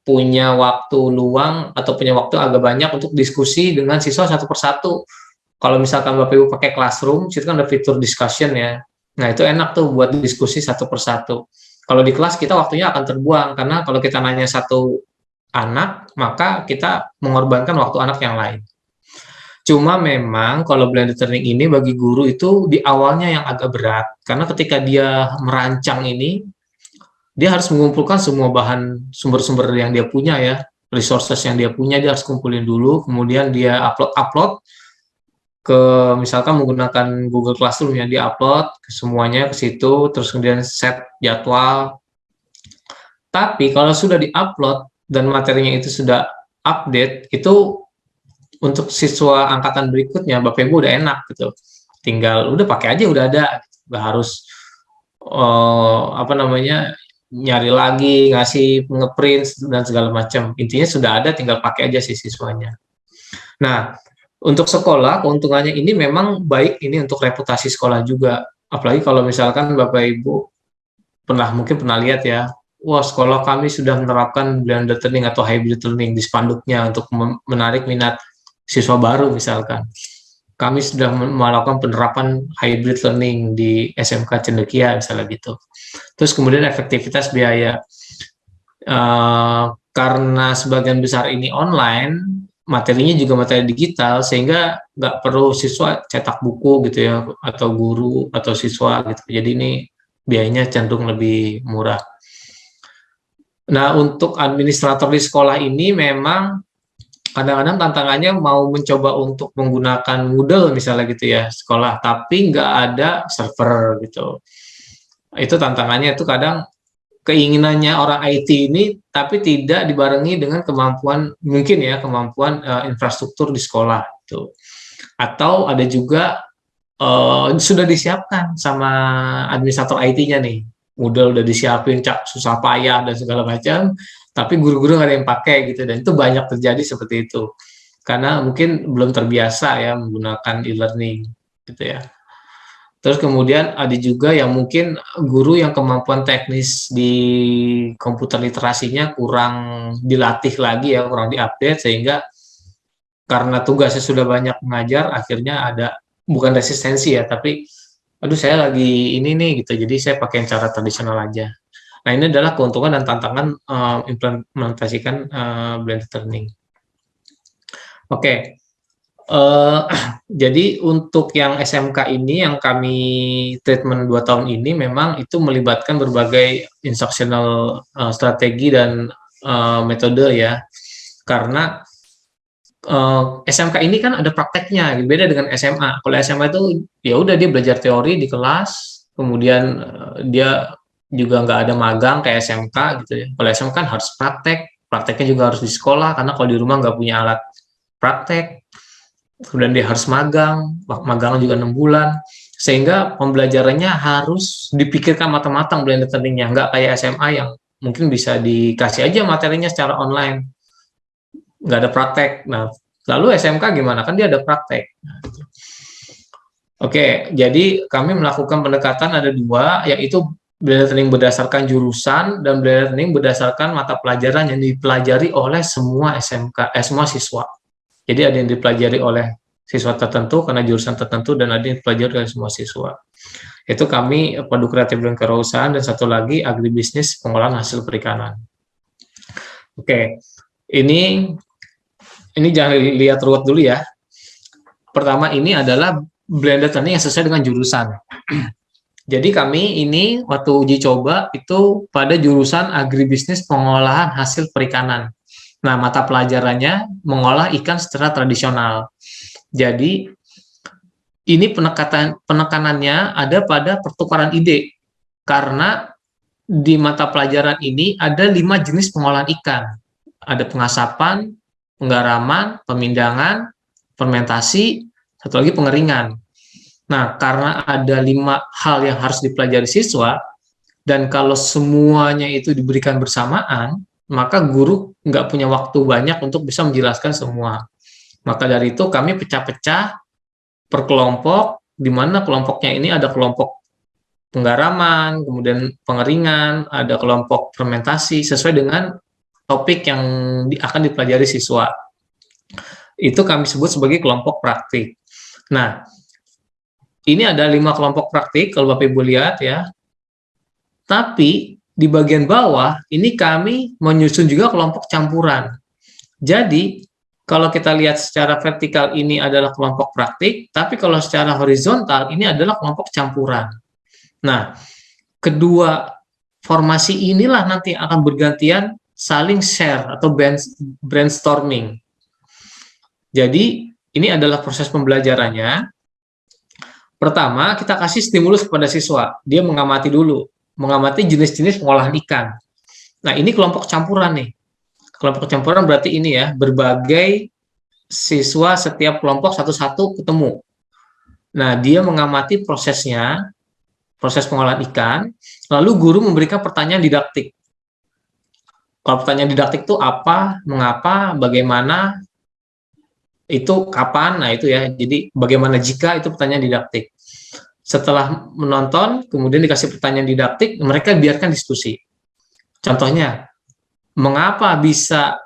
punya waktu luang atau punya waktu agak banyak untuk diskusi dengan siswa satu persatu. Kalau misalkan Bapak Ibu pakai Classroom, itu kan ada fitur discussion ya. Nah, itu enak tuh buat diskusi satu persatu. Kalau di kelas kita waktunya akan terbuang, karena kalau kita nanya satu anak, maka kita mengorbankan waktu anak yang lain. Cuma memang kalau blended learning ini bagi guru itu di awalnya yang agak berat, karena ketika dia merancang ini, dia harus mengumpulkan semua bahan sumber-sumber yang dia punya ya, resources yang dia punya, dia harus kumpulin dulu, kemudian dia upload ke, misalkan menggunakan Google Classroom yang dia upload ke semuanya ke situ, terus kemudian set jadwal. Tapi kalau sudah diupload dan materinya itu sudah update, itu untuk siswa angkatan berikutnya Bapak Ibu udah enak gitu, tinggal udah pakai aja, udah ada, nggak harus apa namanya, nyari lagi, ngasih ngeprint dan segala macam. Intinya sudah ada, tinggal pakai aja si siswanya. Nah, untuk sekolah keuntungannya ini memang baik, ini untuk reputasi sekolah juga. Apalagi kalau misalkan Bapak Ibu mungkin pernah lihat ya, wah sekolah kami sudah menerapkan blended learning atau hybrid learning di spanduknya untuk menarik minat siswa baru misalkan. Kami sudah melakukan penerapan hybrid learning di SMK Cendekia misalnya gitu. Terus kemudian efektivitas biaya. Karena sebagian besar ini online, materinya juga materi digital, sehingga nggak perlu siswa cetak buku gitu ya, atau guru atau siswa gitu. Jadi ini biayanya cenderung lebih murah. Nah, untuk administrator di sekolah ini memang kadang-kadang tantangannya mau mencoba untuk menggunakan Moodle misalnya gitu ya sekolah, tapi nggak ada server gitu. Itu tantangannya, itu kadang keinginannya orang IT ini tapi tidak dibarengi dengan kemampuan, mungkin ya kemampuan infrastruktur di sekolah gitu. Atau ada juga sudah disiapkan sama administrator IT-nya nih, Moodle udah disiapin, susah payah dan segala macam, tapi guru-guru nggak ada yang pakai gitu, dan itu banyak terjadi seperti itu karena mungkin belum terbiasa ya menggunakan e-learning gitu ya. Terus kemudian ada juga yang mungkin guru yang kemampuan teknis di komputer literasinya kurang dilatih lagi ya, kurang diupdate, sehingga karena tugasnya sudah banyak mengajar, akhirnya ada bukan resistensi ya, tapi aduh saya lagi ini nih gitu, jadi saya pakai cara tradisional aja. Nah, ini adalah keuntungan dan tantangan implementasikan blended learning. Oke, jadi untuk yang SMK ini yang kami treatment 2 tahun ini memang itu melibatkan berbagai instructional strategi dan metode ya, karena SMK ini kan ada prakteknya, beda dengan SMA. Kalau SMA itu ya udah dia belajar teori di kelas, kemudian dia juga nggak ada magang kayak SMK gitu ya. Kalau SMK kan harus prakteknya juga harus di sekolah, karena kalau di rumah nggak punya alat praktek, kemudian dia harus magang juga 6 bulan, sehingga pembelajarannya harus dipikirkan matang-matang blended learning-nya, nggak kayak SMA yang mungkin bisa dikasih aja materinya secara online, nggak ada praktek. Nah, lalu SMK gimana? Kan dia ada praktek. Oke, jadi kami melakukan pendekatan ada 2, yaitu blended learning berdasarkan jurusan dan blended learning berdasarkan mata pelajaran yang dipelajari oleh semua semua siswa. Jadi ada yang dipelajari oleh siswa tertentu karena jurusan tertentu, dan ada yang dipelajari oleh semua siswa. Itu kami Padu Kreatif dan Kewirausahaan, dan satu lagi agribisnis pengolahan hasil perikanan. Oke, ini jangan lihat ruwet dulu ya. Pertama ini adalah blended learning yang sesuai dengan jurusan. Jadi kami ini waktu uji coba itu pada jurusan agribisnis pengolahan hasil perikanan. Nah, mata pelajarannya mengolah ikan secara tradisional. Jadi ini penekanannya ada pada pertukaran ide, karena di mata pelajaran ini ada 5 jenis pengolahan ikan. Ada pengasapan, penggaraman, pemindangan, fermentasi, satu lagi pengeringan. Nah, karena ada 5 hal yang harus dipelajari siswa, dan kalau semuanya itu diberikan bersamaan, maka guru nggak punya waktu banyak untuk bisa menjelaskan semua. Maka dari itu kami pecah-pecah per kelompok, di mana kelompoknya ini ada kelompok penggaraman, kemudian pengeringan, ada kelompok fermentasi, sesuai dengan topik yang akan dipelajari siswa. Itu kami sebut sebagai kelompok praktik. Nah, ini ada 5 kelompok praktik, kalau Bapak Ibu lihat ya. Tapi di bagian bawah, ini kami menyusun juga kelompok campuran. Jadi, kalau kita lihat secara vertikal ini adalah kelompok praktik, tapi kalau secara horizontal ini adalah kelompok campuran. Nah, kedua formasi inilah nanti akan bergantian saling share atau brainstorming. Jadi, ini adalah proses pembelajarannya. Pertama, kita kasih stimulus kepada siswa. Dia mengamati dulu, mengamati jenis-jenis pengolahan ikan. Nah, ini kelompok campuran nih. Kelompok campuran berarti ini ya, berbagai siswa setiap kelompok satu-satu ketemu. Nah, dia mengamati prosesnya, proses pengolahan ikan, lalu guru memberikan pertanyaan didaktik. Kalau pertanyaan didaktik itu apa, mengapa, bagaimana, itu kapan, nah itu ya, jadi bagaimana jika, itu pertanyaan didaktik. Setelah menonton, kemudian dikasih pertanyaan didaktik, mereka biarkan diskusi. Contohnya, mengapa bisa,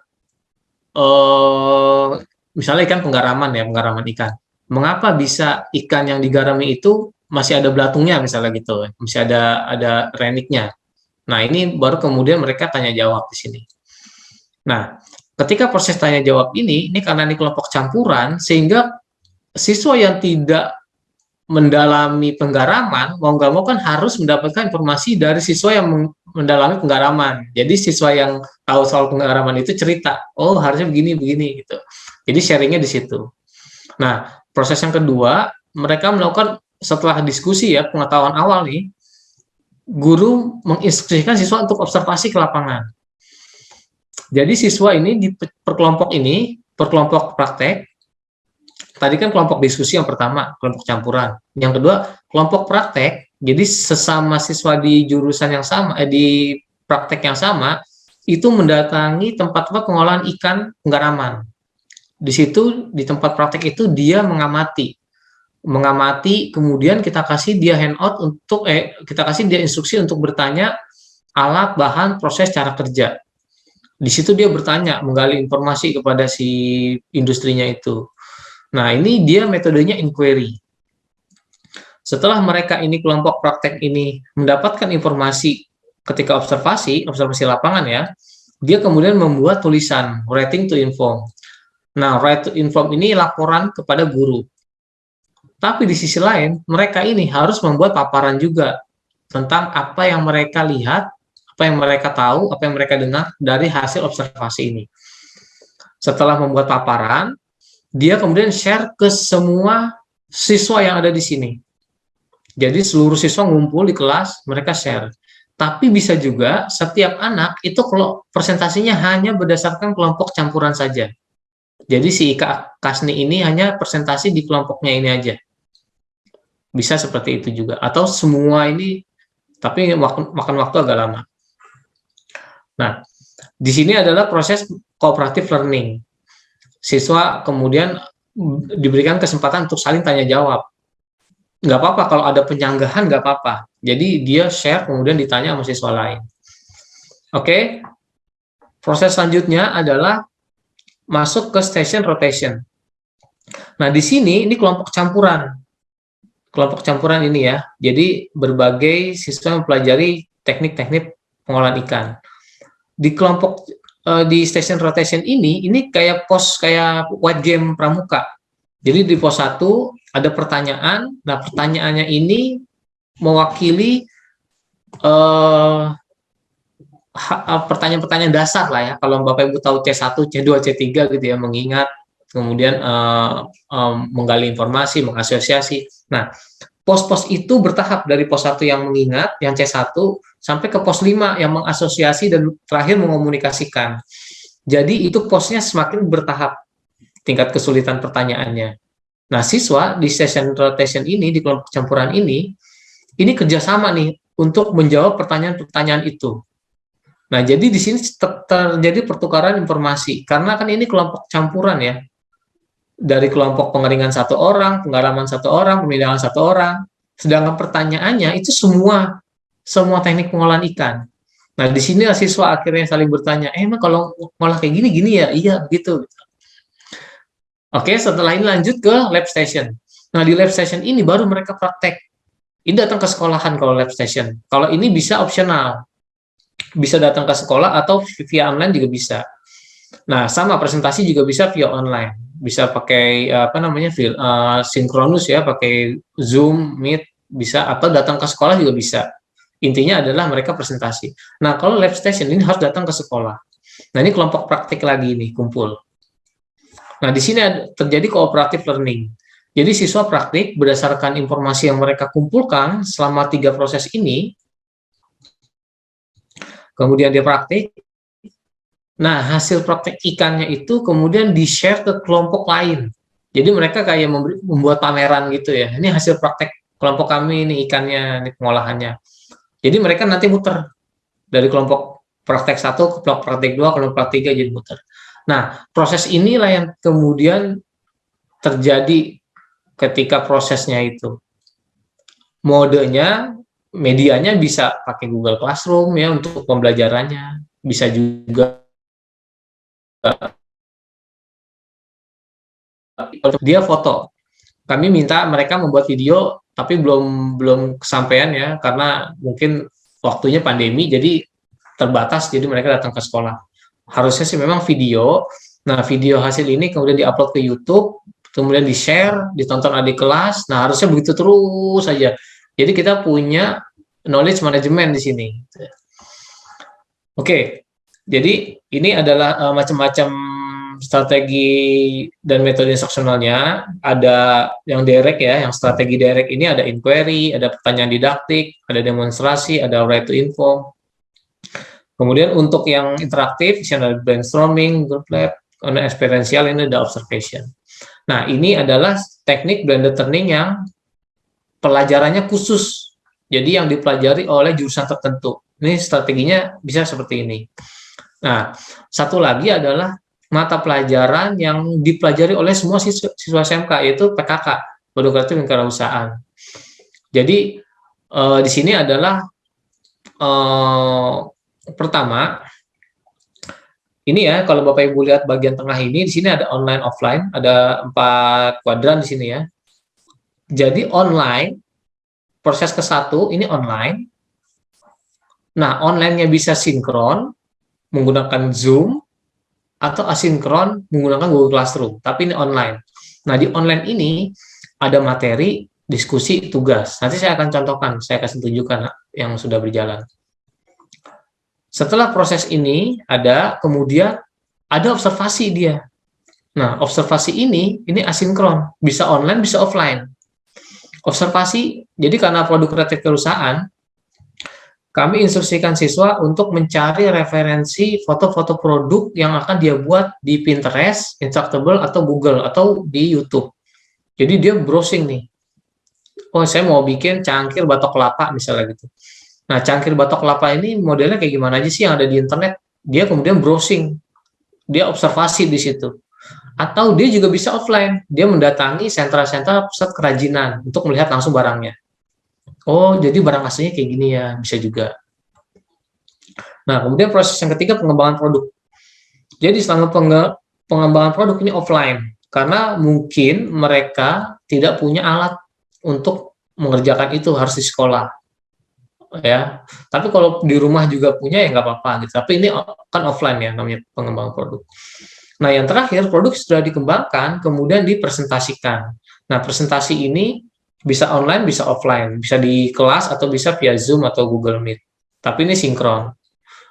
misalnya ikan penggaraman ya, penggaraman ikan. Mengapa bisa ikan yang digarami itu masih ada belatungnya misalnya gitu, masih ada reniknya. Nah, ini baru kemudian mereka tanya jawab di sini. Nah, ketika proses tanya jawab ini karena ini kelompok campuran, sehingga siswa yang tidak mendalami penggaraman, mau nggak mau kan harus mendapatkan informasi dari siswa yang mendalami penggaraman. Jadi siswa yang tahu soal penggaraman itu cerita, oh harusnya begini gitu. Jadi sharingnya di situ. Nah, proses yang kedua, mereka melakukan setelah diskusi ya, pengetahuan awal nih, guru menginstruksikan siswa untuk observasi ke lapangan. Jadi siswa ini di per kelompok praktek. Tadi kan kelompok diskusi yang pertama, kelompok campuran. Yang kedua, kelompok praktek. Jadi sesama siswa di jurusan yang sama, di praktek yang sama, itu mendatangi tempat-tempat pengolahan ikan penggaraman. Di situ, di tempat praktek itu dia mengamati, kemudian kita kasih dia handout untuk, kita kasih dia instruksi untuk bertanya alat, bahan, proses, cara kerja. Di situ dia bertanya, menggali informasi kepada si industrinya itu. Nah, ini dia metodenya inquiry. Setelah mereka ini kelompok praktek ini mendapatkan informasi ketika observasi lapangan ya, dia kemudian membuat tulisan writing to inform. Nah, write to inform ini laporan kepada guru. Tapi di sisi lain, mereka ini harus membuat paparan juga tentang apa yang mereka lihat, apa yang mereka tahu, apa yang mereka dengar dari hasil observasi ini. Setelah membuat paparan, dia kemudian share ke semua siswa yang ada di sini. Jadi seluruh siswa ngumpul di kelas, mereka share. Tapi bisa juga setiap anak itu kalau presentasinya hanya berdasarkan kelompok campuran saja. Jadi si Ika Kasni ini hanya presentasi di kelompoknya ini aja. Bisa seperti itu juga. Atau semua ini, tapi makan waktu agak lama. Nah, di sini adalah proses cooperative learning. Siswa kemudian diberikan kesempatan untuk saling tanya jawab. Nggak apa-apa kalau ada penyanggahan, nggak apa-apa. Jadi dia share kemudian ditanya sama siswa lain. Oke. Proses selanjutnya adalah masuk ke station rotation. Nah, di sini ini kelompok campuran. Kelompok campuran ini ya. Jadi berbagai siswa mempelajari teknik-teknik pengolahan ikan. Di kelompok di station rotation ini kayak pos kayak white game pramuka. Jadi di pos 1 ada pertanyaan. Nah, pertanyaannya ini mewakili pertanyaan-pertanyaan dasar lah ya. Kalau Bapak Ibu tahu C1, C2, C3 gitu ya, mengingat, kemudian menggali informasi, mengasosiasi. Nah, pos-pos itu bertahap dari pos 1 yang mengingat, yang C1, sampai ke pos 5 yang mengasosiasi dan terakhir mengomunikasikan. Jadi itu posnya semakin bertahap tingkat kesulitan pertanyaannya. Nah, siswa di session rotation ini, di kelompok campuran ini kerjasama nih untuk menjawab pertanyaan-pertanyaan itu. Nah, jadi di sini terjadi pertukaran informasi, karena kan ini kelompok campuran ya, dari kelompok pengeringan 1 orang, penggaraman 1 orang, pemilahan 1 orang, sedangkan pertanyaannya itu semua teknik pengolahan ikan. Nah, di sini siswa akhirnya saling bertanya, emang kalau ngolah kayak gini ya? Iya, begitu. Oke, setelah ini lanjut ke lab station. Nah, di lab station ini baru mereka praktek. Ini datang ke sekolahan kalau lab station. Kalau ini bisa opsional. Bisa datang ke sekolah atau via online juga bisa. Nah, sama presentasi juga bisa via online. Bisa pakai sinkronus ya, pakai Zoom, Meet, bisa, atau datang ke sekolah juga bisa. Intinya adalah mereka presentasi. Nah, kalau lab station ini harus datang ke sekolah. Nah, ini kelompok praktik lagi nih, kumpul. Nah, di sini terjadi cooperative learning. Jadi siswa praktik berdasarkan informasi yang mereka kumpulkan selama 3 proses ini, kemudian dia praktik. Nah, hasil praktek ikannya itu kemudian di-share ke kelompok lain. Jadi mereka kayak membuat pameran gitu ya. Ini hasil praktek kelompok kami, ini ikannya, ini pengolahannya. Jadi mereka nanti muter dari kelompok praktek 1 ke kelompok praktek 2, kelompok praktek 3 jadi muter. Nah, proses inilah yang kemudian terjadi ketika prosesnya itu. Modenya, medianya bisa pakai Google Classroom ya untuk pembelajarannya, bisa juga dia foto. Kami minta mereka membuat video, tapi belum kesampaian ya, karena mungkin waktunya pandemi, jadi terbatas, jadi mereka datang ke sekolah. Harusnya sih memang video. Nah, video hasil ini kemudian diupload ke YouTube, kemudian di-share, ditonton adik kelas. Nah, harusnya begitu terus saja. Jadi kita punya knowledge management di sini. Oke, jadi ini adalah macam-macam strategi dan metode instruksionalnya. Ada yang direct ya, yang strategi direct ini ada inquiry, ada pertanyaan didaktik, ada demonstrasi, ada right to inform. Kemudian untuk yang interaktif, ada brainstorming, group lab, experiential, ini ada observation. Nah, ini adalah teknik blended learning yang pelajarannya khusus. Jadi yang dipelajari oleh jurusan tertentu. Ini strateginya bisa seperti ini. Nah, satu lagi adalah mata pelajaran yang dipelajari oleh semua siswa SMK, yaitu PKK, Produk Kreatif dan Kewirausahaan. Jadi, di sini adalah pertama, ini ya, kalau Bapak Ibu lihat bagian tengah ini, di sini ada online offline, ada 4 kuadran di sini ya. Jadi online, proses ke-1 ini online. Nah, online-nya bisa sinkron menggunakan Zoom atau asinkron menggunakan Google Classroom, tapi ini online. Nah, di online ini ada materi, diskusi, tugas. Nanti saya akan contohkan, saya kasih tunjukkan yang sudah berjalan. Setelah proses ini kemudian ada observasi dia. Nah, observasi ini asinkron, bisa online, bisa offline. Observasi, jadi karena produk kreatif perusahaan, kami instruksikan siswa untuk mencari referensi foto-foto produk yang akan dia buat di Pinterest, Instructable, atau Google, atau di YouTube. Jadi dia browsing nih, oh saya mau bikin cangkir batok kelapa misalnya gitu. Nah, cangkir batok kelapa ini modelnya kayak gimana aja sih yang ada di internet? Dia kemudian browsing, dia observasi di situ. Atau dia juga bisa offline, dia mendatangi sentra-sentra pusat kerajinan untuk melihat langsung barangnya. Oh, jadi barang aslinya kayak gini ya, bisa juga. Nah, kemudian proses yang ketiga, pengembangan produk. Jadi selama pengembangan produk ini offline, karena mungkin mereka tidak punya alat untuk mengerjakan itu, harus di sekolah. Ya, tapi kalau di rumah juga punya ya nggak apa-apa gitu. Tapi ini kan offline ya, namanya pengembangan produk. Nah, yang terakhir, produk sudah dikembangkan, kemudian dipresentasikan. Nah, presentasi ini bisa online, bisa offline, bisa di kelas atau bisa via Zoom atau Google Meet. Tapi ini sinkron.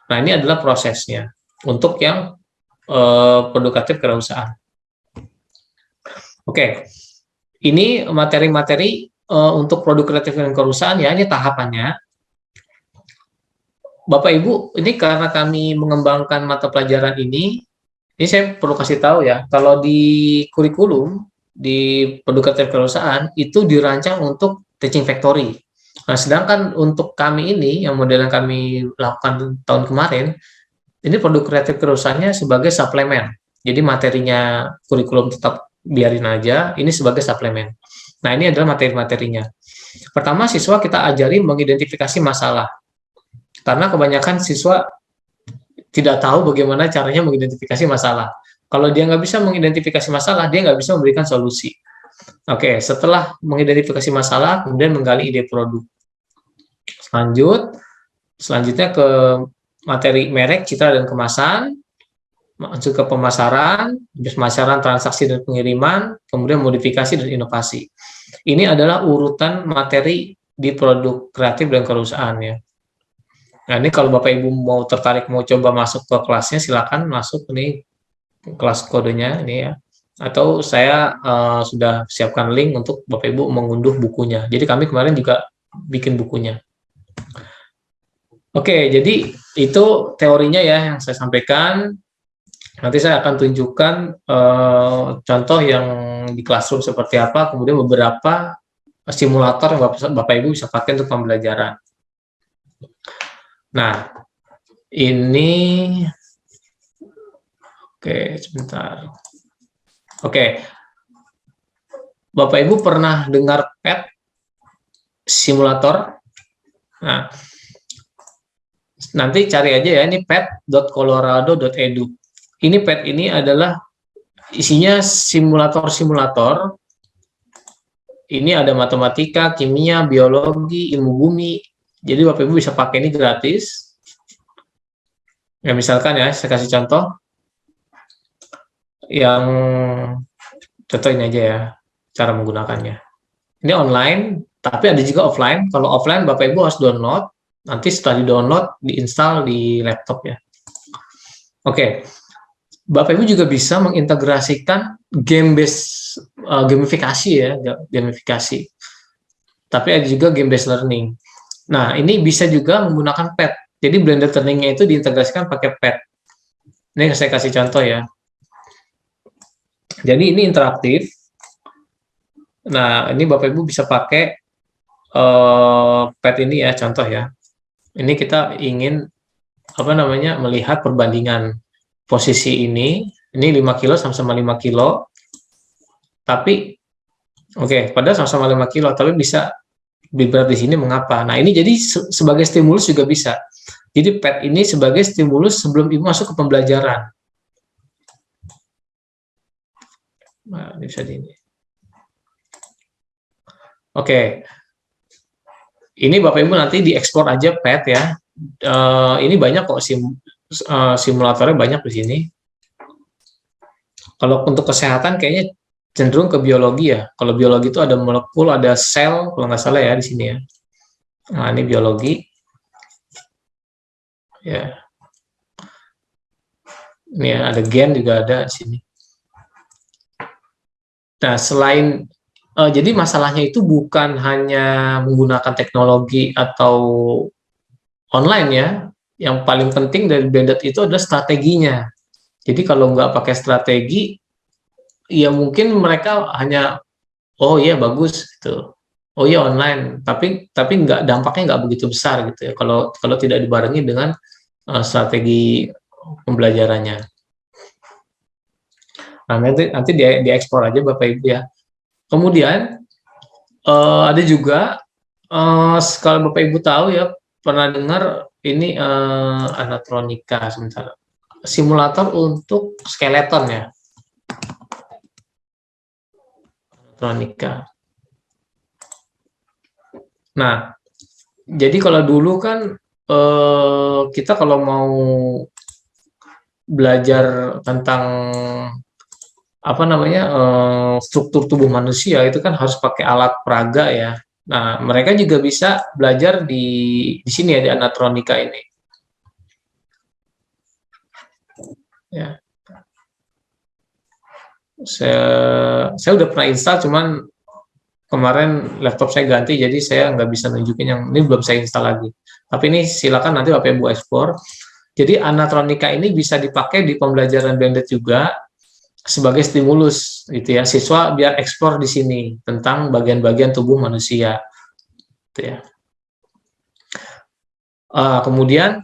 Nah, ini adalah prosesnya untuk yang produk kreatif kewirausahaan. Oke, ini materi-materi untuk produk kreatif dan kewirausahaan ya, ini tahapannya. Bapak Ibu, ini karena kami mengembangkan mata pelajaran ini saya perlu kasih tahu ya, kalau di kurikulum di produk kreatif kewirausahaan itu dirancang untuk teaching factory. Nah, sedangkan untuk kami ini yang model yang kami lakukan tahun kemarin, ini produk kreatif kewirausahaannya sebagai suplemen. Jadi materinya kurikulum tetap biarin aja, ini sebagai suplemen. Nah, ini adalah materi-materinya. Pertama, siswa kita ajari mengidentifikasi masalah. Karena kebanyakan siswa tidak tahu bagaimana caranya mengidentifikasi masalah. Kalau dia nggak bisa mengidentifikasi masalah, dia nggak bisa memberikan solusi. Oke, setelah mengidentifikasi masalah, kemudian menggali ide produk. Selanjutnya ke materi merek, citra, dan kemasan, masuk ke pemasaran, transaksi dan pengiriman, kemudian modifikasi dan inovasi. Ini adalah urutan materi di produk kreatif dan kewirausahaan ya. Nah, ini kalau Bapak Ibu mau tertarik mau coba masuk ke kelasnya, silakan masuk ini kelas kodenya ini ya. Atau saya sudah siapkan link untuk Bapak Ibu mengunduh bukunya. Jadi kami kemarin juga bikin bukunya. Oke, jadi itu teorinya ya yang saya sampaikan. Nanti saya akan tunjukkan contoh yang di classroom seperti apa, kemudian beberapa simulator yang Bapak Ibu bisa pakai untuk pembelajaran. Nah, ini oke, sebentar. Oke. Bapak Ibu pernah dengar PET simulator? Nah, nanti cari aja ya, ini pet.colorado.edu. Ini PET ini adalah isinya simulator-simulator. Ini ada matematika, kimia, biologi, ilmu bumi. Jadi Bapak Ibu bisa pakai ini gratis. Ya, misalkan ya, saya kasih contoh. Yang contoh ini aja ya, cara menggunakannya. Ini online, tapi ada juga offline. Kalau offline Bapak Ibu harus download. Nanti setelah di-download, diinstal di laptop ya. Oke. Bapak Ibu juga bisa mengintegrasikan game-based gamifikasi ya, gamifikasi. Tapi ada juga game-based learning. Nah, ini bisa juga menggunakan PET. Jadi blended learning-nya itu diintegrasikan pakai PET. Ini saya kasih contoh ya. Jadi ini interaktif. Nah, ini Bapak Ibu bisa pakai PET ini ya, contoh ya. Ini kita ingin melihat perbandingan posisi ini 5 kilo sama-sama 5 kilo. Tapi padahal sama-sama 5 kilo, tapi bisa lebih berat di sini mengapa? Nah, ini jadi sebagai stimulus juga bisa. Jadi PET ini sebagai stimulus sebelum Ibu masuk ke pembelajaran. Nah, ini bisa di ini. Ini Bapak Ibu nanti diekspor aja PET ya. Ini banyak kok simulatornya banyak di sini. Kalau untuk kesehatan kayaknya cenderung ke biologi ya. Kalau biologi itu ada molekul, ada sel, kalau nggak salah ya di sini ya. Nah, ini biologi. Ya. Ini ya, ada gen juga ada di sini. Nah, selain jadi masalahnya itu bukan hanya menggunakan teknologi atau online ya. Yang paling penting dari blended itu adalah strateginya. Jadi kalau nggak pakai strategi, ya mungkin mereka hanya oh iya bagus gitu, oh iya online, tapi nggak, dampaknya nggak begitu besar gitu ya. Kalau tidak dibarengi dengan strategi pembelajarannya. Nah, nanti diekspor aja Bapak Ibu ya. Kemudian ada juga kalau Bapak Ibu tahu ya, pernah dengar ini anatronika, sebentar, simulator untuk skeleton ya, anatronika. Nah, jadi kalau dulu kan kita kalau mau belajar tentang apa namanya struktur tubuh manusia itu kan harus pakai alat peraga ya. Nah, mereka juga bisa belajar di sini ya, di anatronika ini. Ya. Saya udah pernah install, cuman kemarin laptop saya ganti, jadi saya nggak bisa nunjukin yang ini, belum saya install lagi. Tapi ini silakan nanti Bapak Ibu ekspor. Jadi anatronika ini bisa dipakai di pembelajaran blended juga sebagai stimulus gitu ya, siswa biar eksplor di sini tentang bagian-bagian tubuh manusia gitu ya. Kemudian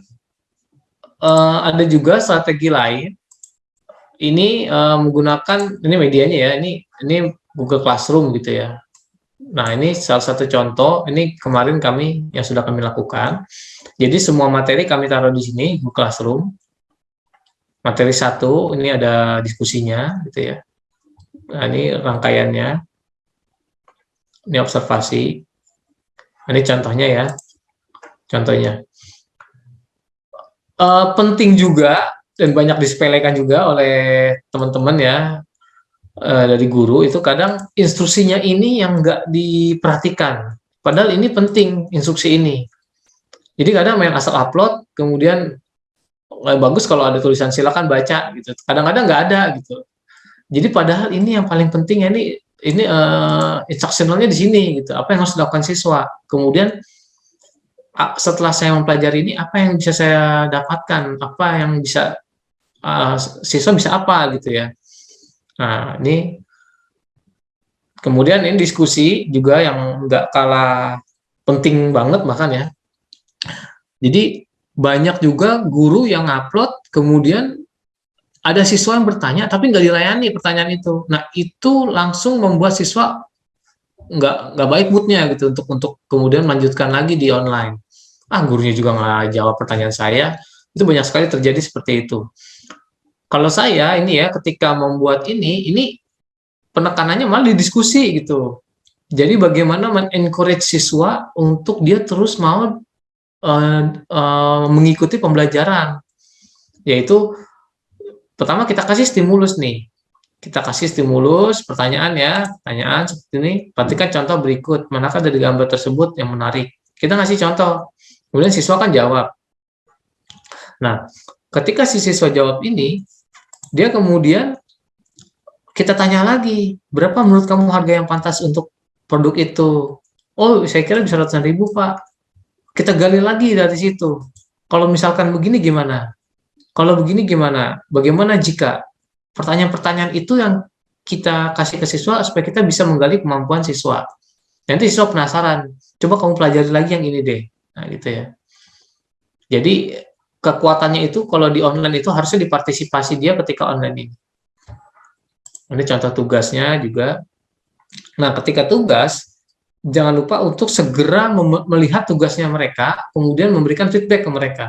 ada juga strategi lain, ini menggunakan, ini medianya ya, ini Google Classroom gitu ya. Nah, ini salah satu contoh, ini kemarin yang sudah kami lakukan. Jadi semua materi kami taruh di sini, Google Classroom. Materi 1, ini ada diskusinya, gitu ya. Nah, ini rangkaiannya. Ini observasi. Ini contohnya ya. Contohnya. Penting juga, dan banyak disepelekan juga oleh teman-teman ya, dari guru, itu kadang instruksinya ini yang nggak diperhatikan. Padahal ini penting, instruksi ini. Jadi kadang main asal upload, kemudian bagus kalau ada tulisan silakan baca gitu. Kadang-kadang nggak ada gitu. Jadi padahal ini yang paling penting ya, ini instructionalnya di sini gitu. Apa yang harus dilakukan siswa. Kemudian setelah saya mempelajari ini, apa yang bisa saya dapatkan, apa yang bisa siswa bisa apa gitu ya. Nah, ini kemudian ini diskusi juga yang nggak kalah penting banget bahkan ya. Jadi banyak juga guru yang upload, kemudian ada siswa yang bertanya tapi nggak dilayani pertanyaan itu. Nah, itu langsung membuat siswa nggak baik moodnya gitu untuk kemudian melanjutkan lagi di online. Gurunya juga nggak jawab pertanyaan saya. Itu banyak sekali terjadi seperti itu. Kalau saya ini ya, ketika membuat ini penekanannya malah di diskusi gitu. Jadi bagaimana men-encourage siswa untuk dia terus mau mengikuti pembelajaran. Yaitu pertama kita kasih stimulus nih. Kita kasih stimulus, pertanyaan seperti ini. Perhatikan contoh berikut, manakah dari gambar tersebut yang menarik. Kita ngasih contoh. Kemudian siswa kan jawab. Nah, ketika si siswa jawab ini, dia kemudian kita tanya lagi, berapa menurut kamu harga yang pantas untuk produk itu? Oh, saya kira bisa ratusan ribu, Pak. Kita gali lagi dari situ. Kalau misalkan begini gimana? Kalau begini gimana? Bagaimana jika? Pertanyaan-pertanyaan itu yang kita kasih ke siswa supaya kita bisa menggali kemampuan siswa. Nanti siswa penasaran, coba kamu pelajari lagi yang ini deh. Nah, gitu ya. Jadi kekuatannya itu kalau di online itu harusnya dipartisipasi dia ketika online ini. Ini contoh tugasnya juga. Nah, ketika tugas, jangan lupa untuk segera melihat tugasnya mereka, kemudian memberikan feedback ke mereka.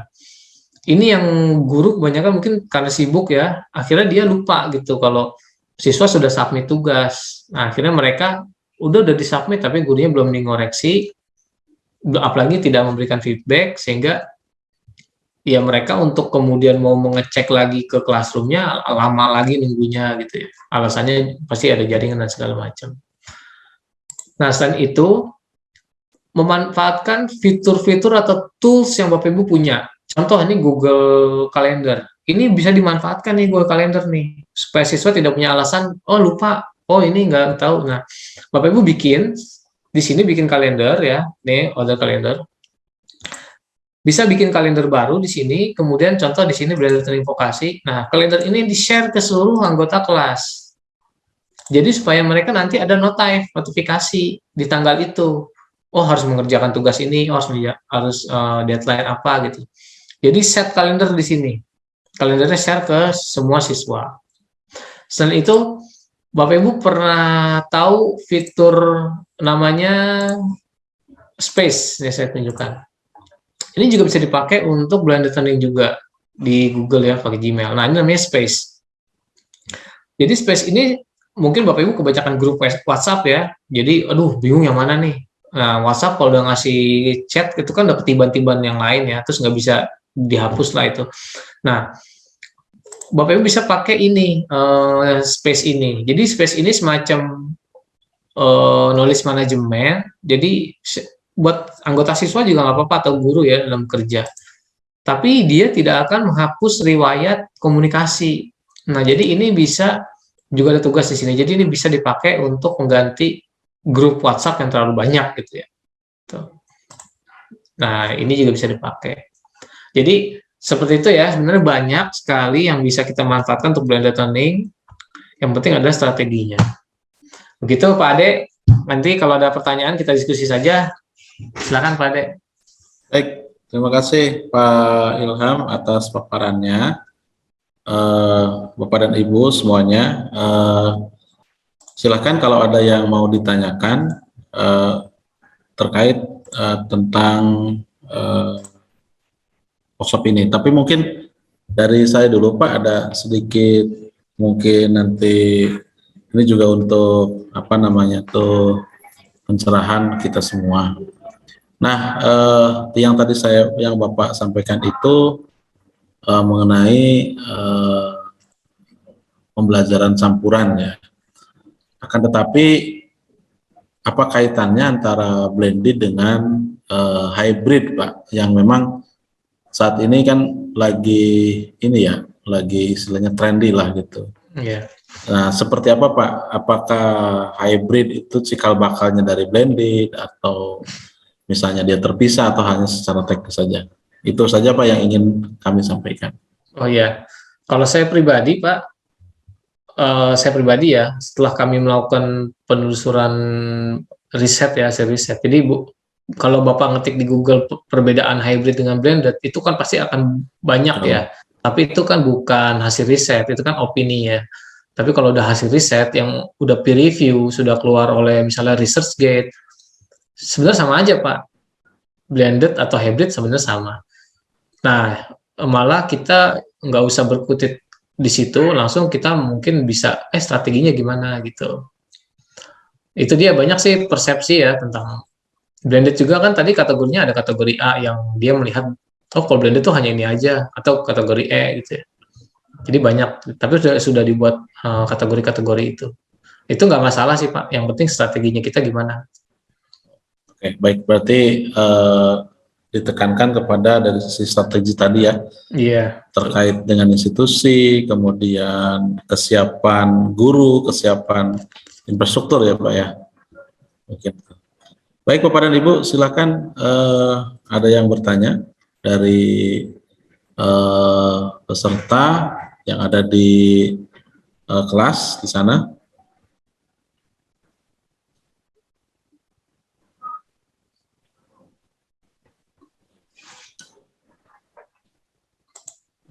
Ini yang guru kebanyakan mungkin karena sibuk ya, akhirnya dia lupa gitu kalau siswa sudah submit tugas. Nah, akhirnya mereka udah disubmit tapi gurunya belum ngoreksi, apalagi tidak memberikan feedback, sehingga ya mereka untuk kemudian mau mengecek lagi ke classroom-nya lama lagi nunggunya gitu ya. Alasannya pasti ada jaringan dan segala macam. Nah, selain itu memanfaatkan fitur-fitur atau tools yang Bapak Ibu punya. Contoh ini Google Calendar. Ini bisa dimanfaatkan nih Google Calendar nih, supaya siswa tidak punya alasan, oh lupa oh ini nggak tahu. Nah, Bapak Ibu bikin di sini bikin kalender ya, nih order kalender. Bisa bikin kalender baru di sini, kemudian contoh di sini blended learning vokasi. Nah, kalender ini di-share ke seluruh anggota kelas. Jadi supaya mereka nanti ada notifikasi di tanggal itu. Oh, harus mengerjakan tugas ini, oh, harus deadline apa gitu. Jadi set kalender di sini. Kalendernya share ke semua siswa. Selain itu, Bapak Ibu pernah tahu fitur namanya Space, ya saya tunjukkan. Ini juga bisa dipakai untuk blended learning juga di Google ya, pakai Gmail. Nah, ini namanya Space. Jadi Space ini mungkin Bapak Ibu kebanyakan grup WhatsApp ya. Jadi, aduh, bingung yang mana nih. Nah, WhatsApp kalau udah ngasih chat itu kan dapat tiban-tiban yang lain ya, terus nggak bisa dihapus lah itu. Nah, Bapak Ibu bisa pakai ini Space ini. Jadi Space ini semacam knowledge management. Jadi buat anggota siswa juga nggak apa-apa atau guru ya dalam kerja. Tapi dia tidak akan menghapus riwayat komunikasi. Nah, jadi ini bisa juga ada tugas di sini. Jadi ini bisa dipakai untuk mengganti grup WhatsApp yang terlalu banyak gitu ya. Tuh. Nah, ini juga bisa dipakai. Jadi seperti itu ya, sebenarnya banyak sekali yang bisa kita manfaatkan untuk blended learning. Yang penting adalah strateginya. Begitu Pak Ade, nanti kalau ada pertanyaan kita diskusi saja. Silakan Pak Ade. Baik, terima kasih Pak Ilham atas paparannya. Bapak dan Ibu semuanya, silakan kalau ada yang mau ditanyakan terkait tentang workshop ini. Tapi mungkin dari saya dulu Pak, ada sedikit mungkin nanti ini juga untuk apa namanya tuh pencerahan kita semua. Nah, yang tadi yang Bapak sampaikan itu mengenai pembelajaran campuran ya. Akan tetapi apa kaitannya antara blended dengan hybrid Pak, yang memang saat ini kan lagi ini ya, lagi istilahnya trendy lah gitu. Yeah. Nah, seperti apa Pak? Apakah hybrid itu cikal bakalnya dari blended atau misalnya dia terpisah atau hanya secara teknis saja? Itu saja Pak yang ingin kami sampaikan. Oh ya, kalau saya pribadi Pak, ya, setelah kami melakukan penelusuran riset ya, hasil riset. Jadi kalau Bapak ngetik di Google perbedaan hybrid dengan blended, itu kan pasti akan banyak ya. Tapi itu kan bukan hasil riset, itu kan opini ya. Tapi kalau udah hasil riset yang udah peer review, sudah keluar oleh misalnya ResearchGate, sebenarnya sama aja Pak. Blended atau hybrid sebenarnya sama. Nah, malah kita nggak usah berkutit di situ, langsung kita mungkin bisa, strateginya gimana gitu. Itu dia banyak sih persepsi ya tentang blended juga kan tadi kategorinya ada kategori A yang dia melihat, oh kalau blended tuh hanya ini aja, atau kategori E gitu ya. Jadi banyak, tapi sudah dibuat kategori-kategori itu. Itu nggak masalah sih Pak, yang penting strateginya kita gimana. Oke, baik, berarti ditekankan kepada dari sisi strategi tadi ya, terkait dengan institusi, kemudian kesiapan guru, kesiapan infrastruktur ya Pak ya. Oke. Baik Bapak dan Ibu, silakan ada yang bertanya dari peserta yang ada di kelas di sana.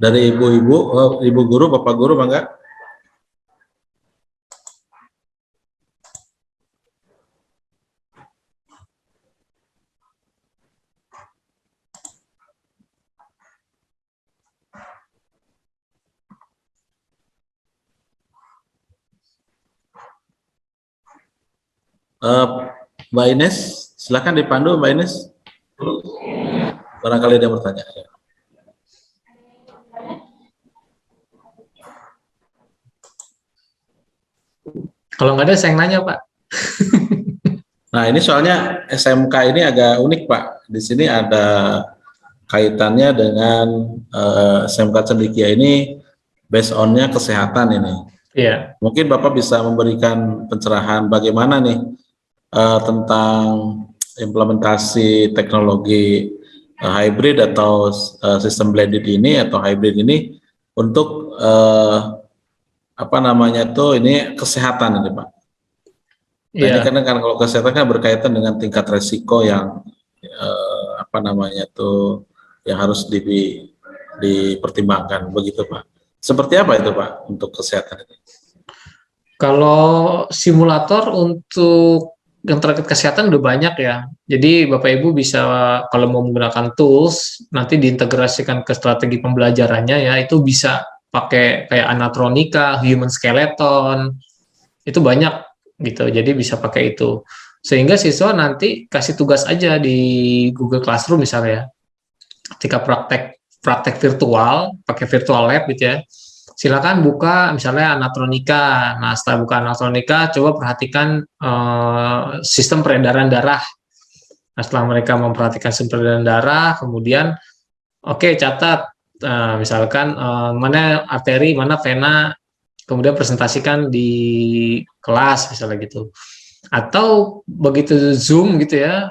Dari ibu-ibu, ibu guru, bapak guru, bangga. Mbak Ines, silakan dipandu Mbak Ines. Barangkali ada yang bertanya. Kalau nggak ada, saya yang nanya Pak. Nah ini soalnya SMK ini agak unik Pak. Di sini ada kaitannya dengan SMK Cendekia ini based on-nya kesehatan ini. Iya. Mungkin Bapak bisa memberikan pencerahan bagaimana nih tentang implementasi teknologi hybrid atau sistem blended ini atau hybrid ini untuk apa namanya tuh ini kesehatan ini Pak. Nah ini Iya. karena kan kalau kesehatan kan berkaitan dengan tingkat resiko yang apa namanya tuh yang harus dipertimbangkan begitu Pak. Seperti apa itu Pak untuk kesehatan ini? Kalau simulator untuk yang terkait kesehatan udah banyak ya. Jadi Bapak Ibu bisa kalau mau menggunakan tools nanti diintegrasikan ke strategi pembelajarannya ya, itu bisa pakai kayak anatronika, human skeleton, itu banyak gitu. Jadi bisa pakai itu. Sehingga siswa nanti kasih tugas aja di Google Classroom misalnya. Ketika praktek virtual, pakai virtual lab gitu ya. Silakan buka misalnya anatronika. Nah, setelah buka anatronika, coba perhatikan sistem peredaran darah. Nah, setelah mereka memperhatikan sistem peredaran darah, kemudian catat misalkan mana arteri, mana vena, kemudian presentasikan di kelas misalnya gitu. Atau begitu Zoom gitu ya,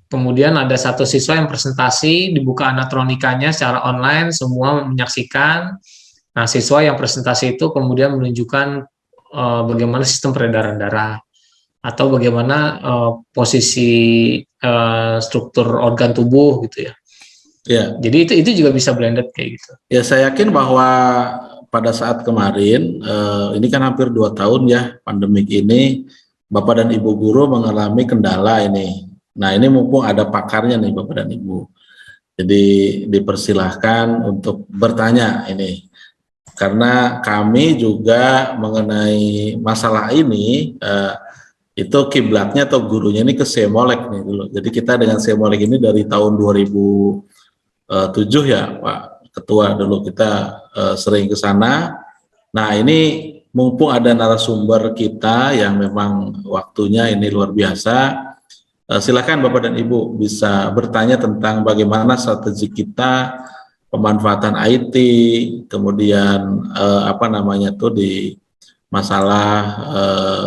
kemudian ada satu siswa yang presentasi, dibuka anatronikanya secara online, semua menyaksikan. Nah, siswa yang presentasi itu kemudian menunjukkan bagaimana sistem peredaran darah atau bagaimana posisi struktur organ tubuh gitu ya. Ya. Jadi itu juga bisa blended kayak gitu. Ya, saya yakin bahwa pada saat kemarin ini kan hampir 2 tahun ya pandemik ini, Bapak dan Ibu guru mengalami kendala ini. Nah, ini mumpung ada pakarnya nih Bapak dan Ibu. Jadi dipersilahkan untuk bertanya ini. Karena kami juga mengenai masalah ini itu kiblatnya atau gurunya ini ke Semolek nih dulu. Jadi kita dengan Semolek ini dari tahun 2007 ya Pak Ketua, dulu kita sering ke sana. Nah ini mumpung ada narasumber kita yang memang waktunya ini luar biasa, silakan Bapak dan Ibu bisa bertanya tentang bagaimana strategi kita pemanfaatan IT, kemudian apa namanya tuh di masalah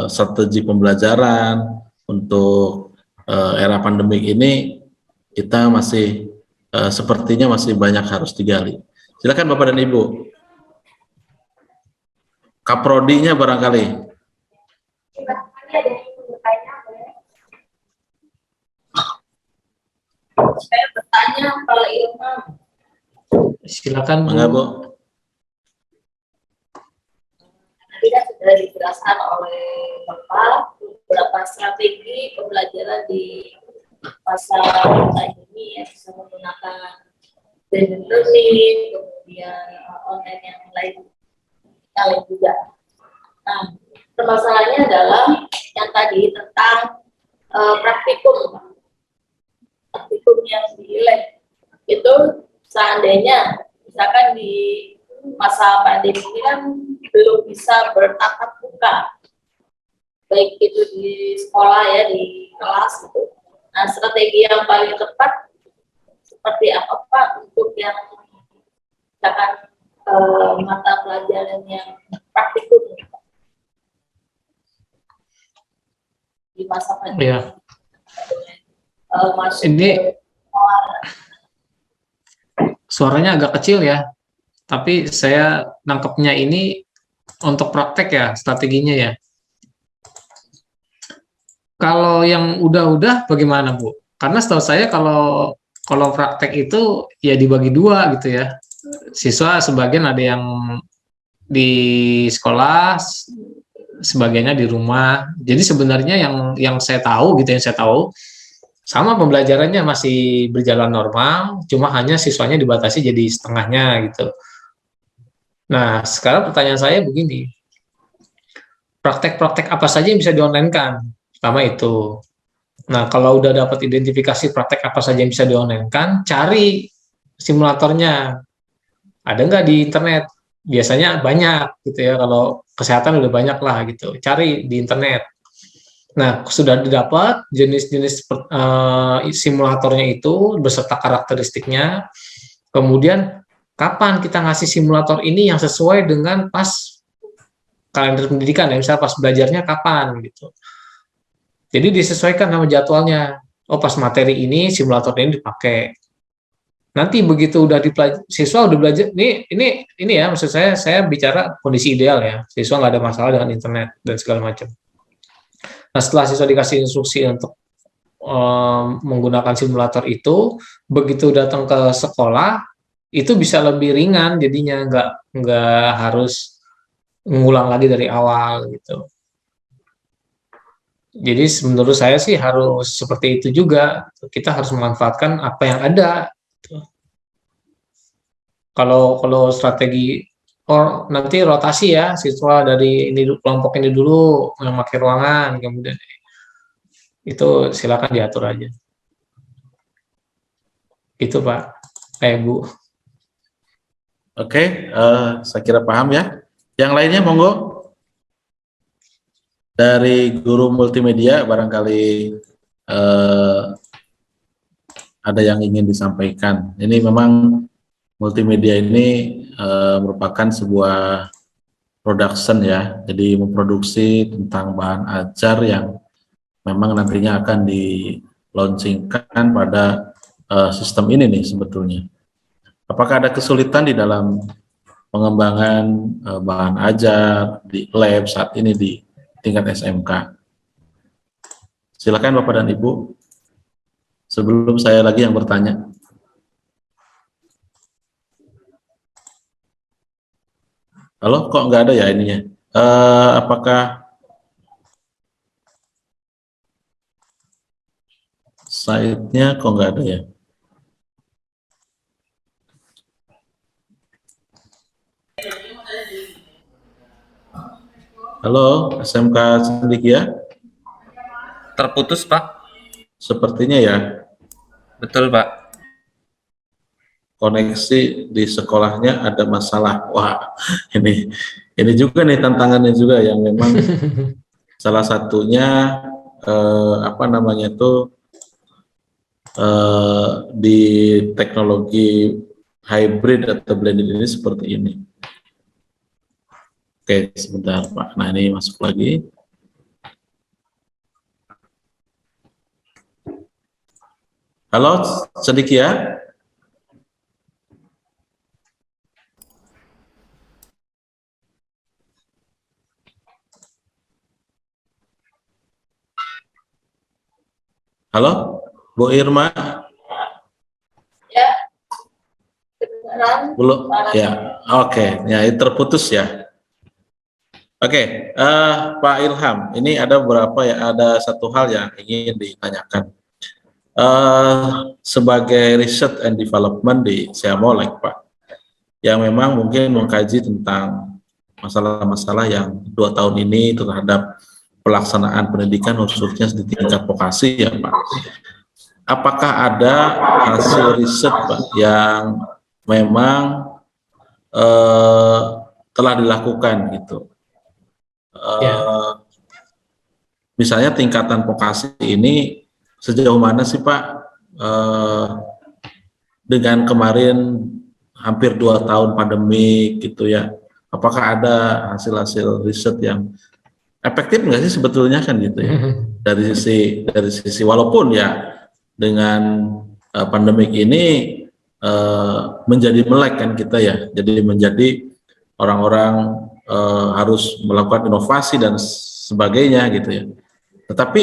strategi pembelajaran untuk era pandemik ini. Kita masih sepertinya masih banyak harus digali. Silakan Bapak dan Ibu. Kaprodinya barangkali. Saya bertanya Pak Irma. Silakan Bu. Mangga, Bu. Tadi kan sudah dijelaskan oleh Bapak beberapa strategi pembelajaran di masa ini ya, bisa menggunakan blended learning, kemudian online yang lain juga. Nah, permasalahannya adalah yang tadi tentang praktikum yang di lab itu seandainya misalkan di masa pandemi ini kan belum bisa bertatap muka, baik itu di sekolah ya, di kelas gitu. Nah, strategi yang paling tepat seperti apa Pak untuk yang misalkan mata pelajaran yang praktikum di masa pandemi? Ya. Ini suaranya agak kecil ya, tapi saya nangkepnya ini untuk praktek ya strateginya ya. Kalau yang udah bagaimana Bu? Karena setahu saya kalau praktek itu ya dibagi dua gitu ya. Siswa sebagian ada yang di sekolah, sebagiannya di rumah. Jadi sebenarnya yang saya tahu gitu, yang saya tahu sama pembelajarannya masih berjalan normal, cuma hanya siswanya dibatasi jadi setengahnya gitu. Nah, sekarang pertanyaan saya begini, praktek-praktek apa saja yang bisa di-online-kan? Pertama itu. Nah, kalau udah dapat identifikasi praktek apa saja yang bisa di-online-kan, cari simulatornya. Ada nggak di internet? Biasanya banyak gitu ya, kalau kesehatan udah banyak lah gitu. Cari di internet. Nah, sudah didapat jenis-jenis simulatornya itu beserta karakteristiknya. Kemudian, kapan kita ngasih simulator ini yang sesuai dengan pas kalender pendidikan ya, misalnya pas belajarnya kapan gitu. Jadi disesuaikan sama jadwalnya. Oh, pas materi ini simulator ini dipakai. Nanti begitu udah siswa udah belajar, ini ya, maksud saya bicara kondisi ideal ya, siswa nggak ada masalah dengan internet dan segala macam. Nah, setelah siswa dikasih instruksi untuk menggunakan simulator itu, begitu datang ke sekolah itu bisa lebih ringan, jadinya nggak harus ngulang lagi dari awal gitu. Jadi menurut saya sih harus seperti itu juga. Kita harus memanfaatkan apa yang ada. Kalau strategi nanti rotasi ya, siswa dari ini kelompok ini dulu yang pakai ruangan, kemudian itu silakan diatur aja. Gitu Pak, Bu. Oke, saya kira paham ya. Yang lainnya monggo. Dari guru multimedia barangkali ada yang ingin disampaikan. Ini memang multimedia ini merupakan sebuah production ya, jadi memproduksi tentang bahan ajar yang memang nantinya akan di-launchingkan pada sistem ini nih sebetulnya. Apakah ada kesulitan di dalam pengembangan bahan ajar di lab saat ini di tingkat SMK? Silakan Bapak dan Ibu, sebelum saya lagi yang bertanya. Halo, kok nggak ada ya ininya? Apakah slide-nya kok nggak ada ya? Halo, SMK Cendekia? Terputus, Pak. Sepertinya ya. Betul, Pak. Koneksi di sekolahnya ada masalah. Wah, ini juga nih tantangannya juga yang memang salah satunya apa namanya itu di teknologi hybrid atau blended ini seperti ini. Oke, sebentar Pak. Nah, ini masuk lagi. Halo, sedikit ya. Halo, Bu Irma. Ya. Kedengaran? Belum. Ya, oke. Ya, itu terputus ya. Oke, Pak Ilham, ini ada beberapa ya, ada satu hal yang ingin ditanyakan. Sebagai research and development di Seamolek, Pak, yang memang mungkin mengkaji tentang masalah-masalah yang 2 tahun ini terhadap pelaksanaan pendidikan khususnya di tingkat vokasi ya Pak. Apakah ada hasil riset Pak yang memang telah dilakukan gitu? Misalnya tingkatan vokasi ini sejauh mana sih Pak dengan kemarin hampir 2 tahun pandemi gitu ya? Apakah ada hasil-hasil riset yang efektif nggak sih sebetulnya kan gitu ya? Dari sisi walaupun ya dengan pandemik ini menjadi melek kan kita ya, jadi menjadi orang-orang harus melakukan inovasi dan sebagainya gitu ya. Tetapi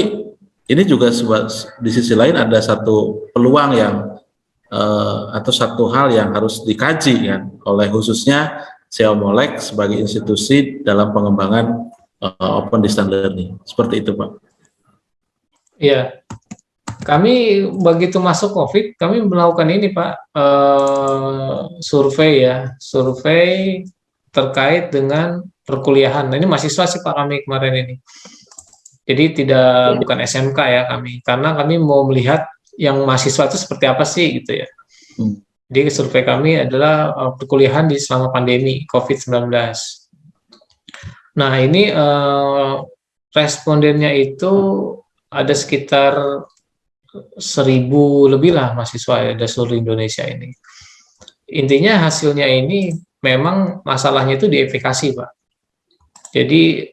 ini juga di sisi lain ada satu peluang yang atau satu hal yang harus dikaji kan oleh khususnya Seamolek sebagai institusi dalam pengembangan open distance learning. Seperti itu Pak. Iya. Kami begitu masuk COVID, kami melakukan ini Pak, survei ya, survei terkait dengan perkuliahan. Nah, ini mahasiswa sih Pak kami kemarin ini. Jadi bukan SMK ya kami, karena kami mau melihat yang mahasiswa itu seperti apa sih gitu ya. Jadi survei kami adalah perkuliahan di selama pandemi COVID-19. Nah ini respondennya itu ada sekitar 1.000 lebih lah mahasiswa ya dari seluruh Indonesia ini. Intinya hasilnya ini memang masalahnya itu di efikasi Pak. Jadi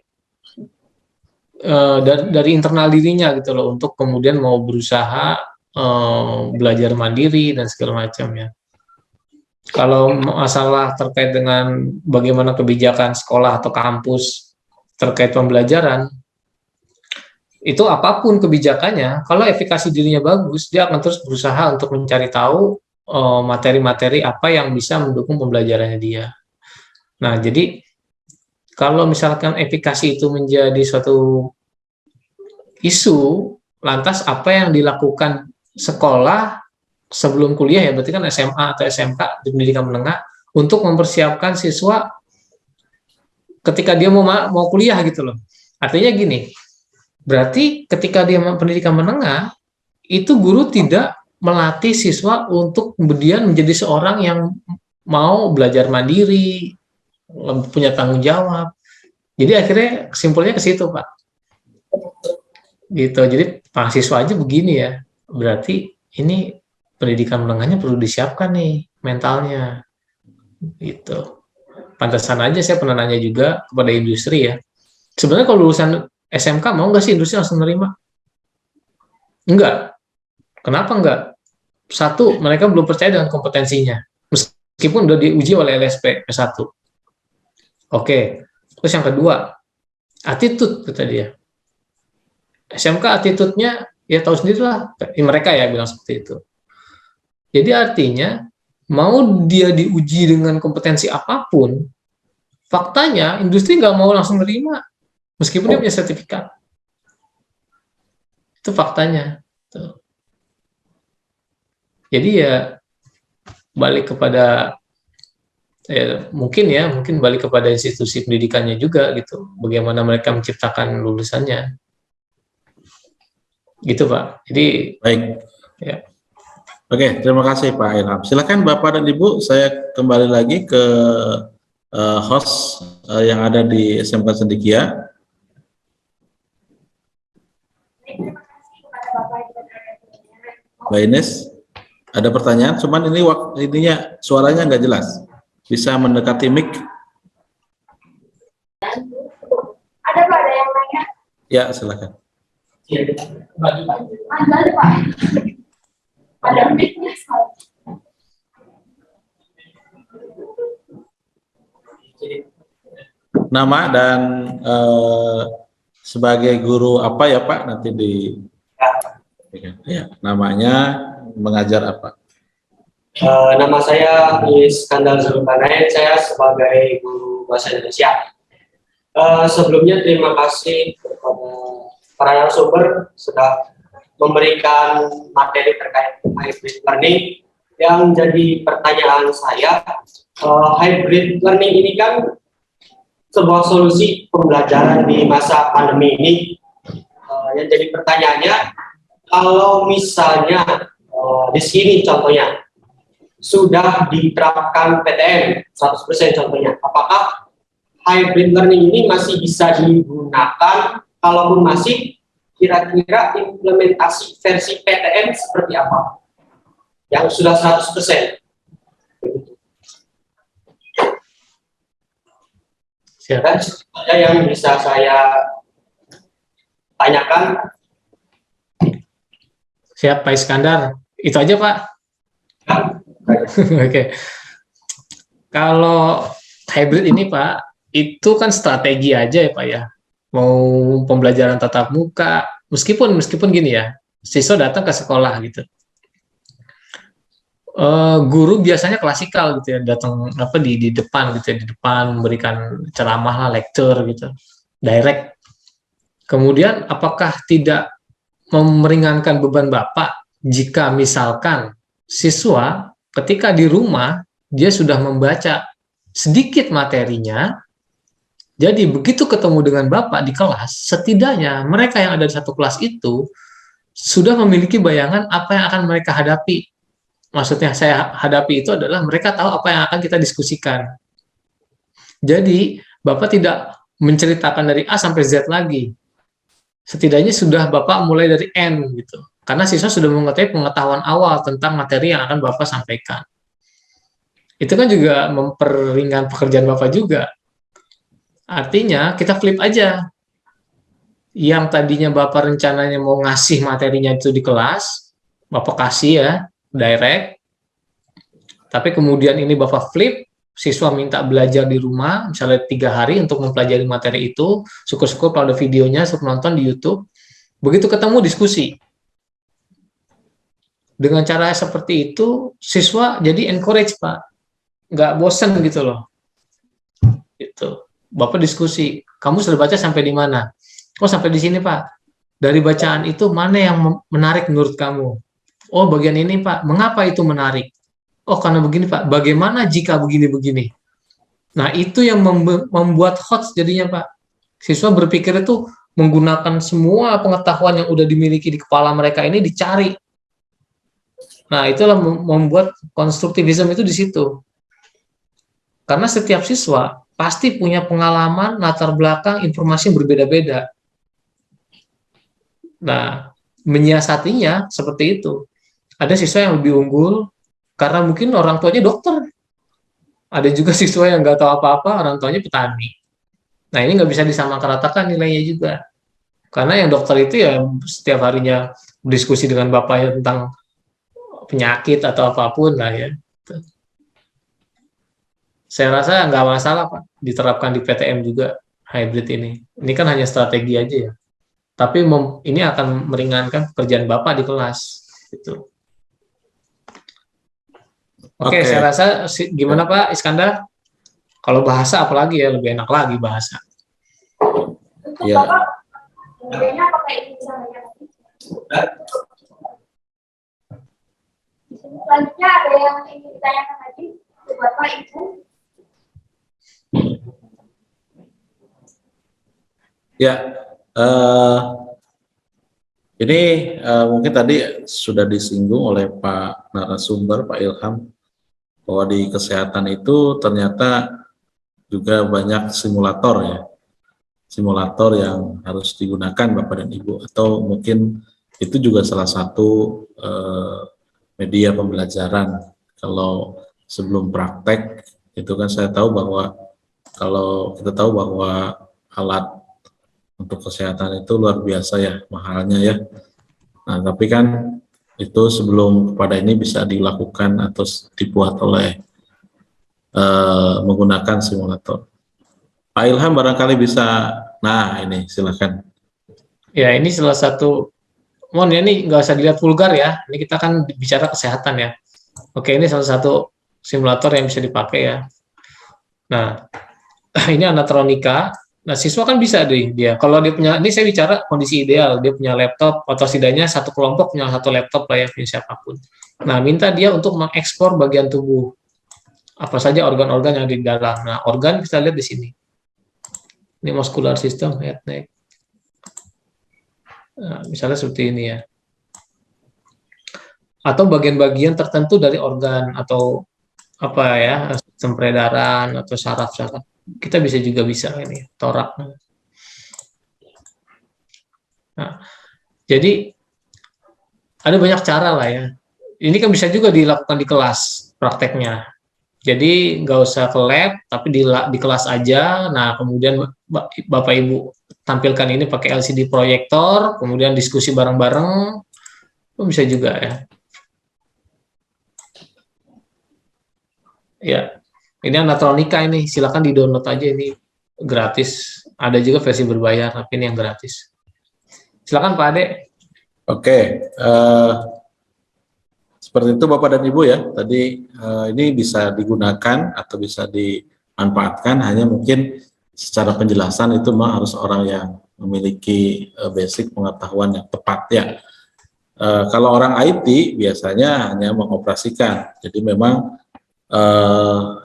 dari internal dirinya gitu loh, untuk kemudian mau berusaha belajar mandiri dan segala macam ya. Kalau masalah terkait dengan bagaimana kebijakan sekolah atau kampus terkait pembelajaran, itu apapun kebijakannya, kalau efikasi dirinya bagus, dia akan terus berusaha untuk mencari tahu materi-materi apa yang bisa mendukung pembelajarannya dia. Nah, jadi kalau misalkan efikasi itu menjadi suatu isu, lantas apa yang dilakukan sekolah sebelum kuliah, ya berarti kan SMA atau SMK di pendidikan menengah, untuk mempersiapkan siswa ketika dia mau kuliah gitu loh. Artinya gini, berarti ketika dia pendidikan menengah, itu guru tidak melatih siswa untuk kemudian menjadi seorang yang mau belajar mandiri, punya tanggung jawab. Jadi akhirnya kesimpulannya ke situ, Pak. Gitu. Jadi mahasiswa aja begini ya. Berarti ini pendidikan menengahnya perlu disiapkan nih mentalnya. Gitu. Pantesan aja saya pernah nanya juga kepada industri ya. Sebenarnya kalau lulusan SMK mau nggak sih industri langsung nerima? Enggak. Kenapa enggak? Satu, mereka belum percaya dengan kompetensinya. Meskipun udah diuji oleh LSP S1. Oke. Terus yang kedua, attitude kata dia. SMK attitude-nya ya tahu sendirilah, mereka ya bilang seperti itu. Jadi artinya mau dia diuji dengan kompetensi apapun, faktanya industri nggak mau langsung nerima meskipun dia punya sertifikat. Itu faktanya. Tuh. Jadi ya balik kepada mungkin balik kepada institusi pendidikannya juga gitu, bagaimana mereka menciptakan lulusannya. Gitu Pak. Jadi baik. Ya. Oke, terima kasih Pak Ilham. Silakan Bapak dan Ibu, saya kembali lagi ke host yang ada di SMK Cendekia. Mbak Ines, ada pertanyaan? Cuman ini ininya suaranya nggak jelas. Bisa mendekati mic? Ada Pak, ada yang nanya? Ya, silakan. Ada Pak. Ada mic-nya sekali. Nama dan sebagai guru apa ya Pak? Nanti di ya, namanya, mengajar apa? Nama saya Iskandar Zulkarnain, saya sebagai guru bahasa Indonesia. Sebelumnya terima kasih kepada para narasumber sudah memberikan materi terkait hybrid learning. Yang jadi pertanyaan saya, hybrid learning ini kan sebuah solusi pembelajaran di masa pandemi ini. Yang jadi pertanyaannya, kalau misalnya di sini contohnya sudah diterapkan PTM 100% contohnya, apakah hybrid learning ini masih bisa digunakan? Kalaupun masih, kira-kira implementasi versi PTM seperti apa yang sudah 100%? Dan ada yang bisa saya tanyakan. Siap Pak Iskandar, itu aja Pak. Oke. Kalau hybrid ini Pak, itu kan strategi aja ya Pak ya. Mau pembelajaran tatap muka, meskipun gini ya, siswa datang ke sekolah gitu. Guru biasanya klasikal gitu ya, datang di depan gitu ya, di depan memberikan ceramah lah, lecture gitu, direct. Kemudian apakah tidak meringankan beban Bapak jika misalkan siswa ketika di rumah dia sudah membaca sedikit materinya, jadi begitu ketemu dengan Bapak di kelas, setidaknya mereka yang ada di satu kelas itu sudah memiliki bayangan apa yang akan mereka hadapi. Maksudnya saya hadapi itu adalah mereka tahu apa yang akan kita diskusikan. Jadi Bapak tidak menceritakan dari A sampai Z lagi. Setidaknya sudah Bapak mulai dari N gitu. Karena siswa sudah mengetahui pengetahuan awal tentang materi yang akan Bapak sampaikan. Itu kan juga memperingan pekerjaan Bapak juga. Artinya kita flip aja. Yang tadinya Bapak rencananya mau ngasih materinya itu di kelas, Bapak kasih ya, direct. Tapi kemudian ini Bapak flip, siswa minta belajar di rumah, misalnya 3 hari untuk mempelajari materi itu, syukur-syukur kalau ada videonya, suruh nonton di YouTube. Begitu ketemu diskusi. Dengan cara seperti itu, siswa jadi encourage, Pak. Nggak bosan gitu loh. Gitu. Bapak diskusi, kamu sudah baca sampai di mana? Oh, sampai di sini, Pak. Dari bacaan itu, mana yang menarik menurut kamu? Oh, bagian ini, Pak. Mengapa itu menarik? Oh, karena begini, Pak. Bagaimana jika begini-begini? Nah, itu yang membuat hot jadinya, Pak. Siswa berpikir itu menggunakan semua pengetahuan yang udah dimiliki di kepala mereka ini dicari. Nah, itulah membuat konstruktivisme itu di situ. Karena setiap siswa pasti punya pengalaman, latar belakang, informasi yang berbeda-beda. Nah, menyiasatinya seperti itu. Ada siswa yang lebih unggul karena mungkin orang tuanya dokter. Ada juga siswa yang nggak tahu apa-apa, orang tuanya petani. Nah, ini nggak bisa disamaratakan nilainya juga. Karena yang dokter itu ya setiap harinya berdiskusi dengan bapaknya tentang penyakit atau apapun lah ya. Saya rasa nggak masalah, Pak, diterapkan di PTM juga hybrid ini. Ini kan hanya strategi aja ya. Tapi ini akan meringankan pekerjaan Bapak di kelas. Gitu. Oke, saya rasa gimana Pak Iskandar? Kalau bahasa apalagi ya, lebih enak lagi bahasa. Untuk Bapak, kayaknya apakah ini bisa lagi? Selanjutnya ada yang ingin ditanyakan lagi ke Bapak Ibu? Ya, ini mungkin tadi sudah disinggung oleh Pak narasumber, Pak Ilham, bahwa di kesehatan itu ternyata juga banyak simulator ya, simulator yang harus digunakan Bapak dan Ibu, atau mungkin itu juga salah satu media pembelajaran. Kalau sebelum praktek itu kan saya tahu bahwa kalau kita tahu bahwa alat untuk kesehatan itu luar biasa ya, mahalnya ya. Nah, tapi kan itu sebelum kepada ini bisa dilakukan atau dibuat oleh menggunakan simulator. Pak Ilham barangkali bisa, nah ini silakan. Ya, ini salah satu, mohon ya, ini nggak usah dilihat vulgar ya, ini kita kan bicara kesehatan ya. Oke, ini salah satu simulator yang bisa dipakai ya. Nah, ini anatronika. Nah, siswa kan bisa dia. Kalau dia punya, ini saya bicara kondisi ideal, dia punya laptop, atau setidaknya satu kelompok punya satu laptop lah ya, punya siapapun. Nah, minta dia untuk mengekspor bagian tubuh. Apa saja organ-organ yang ada di dalam. Nah, organ kita lihat di sini. Ini muscular system, head, neck. Nah, misalnya seperti ini ya. Atau bagian-bagian tertentu dari organ, atau apa ya, sistem peredaran, atau saraf-saraf. Kita bisa ini torak. Nah, jadi ada banyak cara lah ya. Ini kan bisa juga dilakukan di kelas prakteknya. Jadi nggak usah ke lab, tapi di kelas aja. Nah, kemudian Bapak Ibu tampilkan ini pakai LCD proyektor, kemudian diskusi bareng-bareng, bisa juga ya. Ya. Ini anatronika ini, silakan di-download aja, ini gratis. Ada juga versi berbayar, tapi ini yang gratis. Silakan Pak Ade. Oke, seperti itu Bapak dan Ibu ya. Tadi ini bisa digunakan atau bisa dimanfaatkan, hanya mungkin secara penjelasan itu memang harus orang yang memiliki basic pengetahuan yang tepat ya. Kalau orang IT biasanya hanya mengoperasikan, jadi memang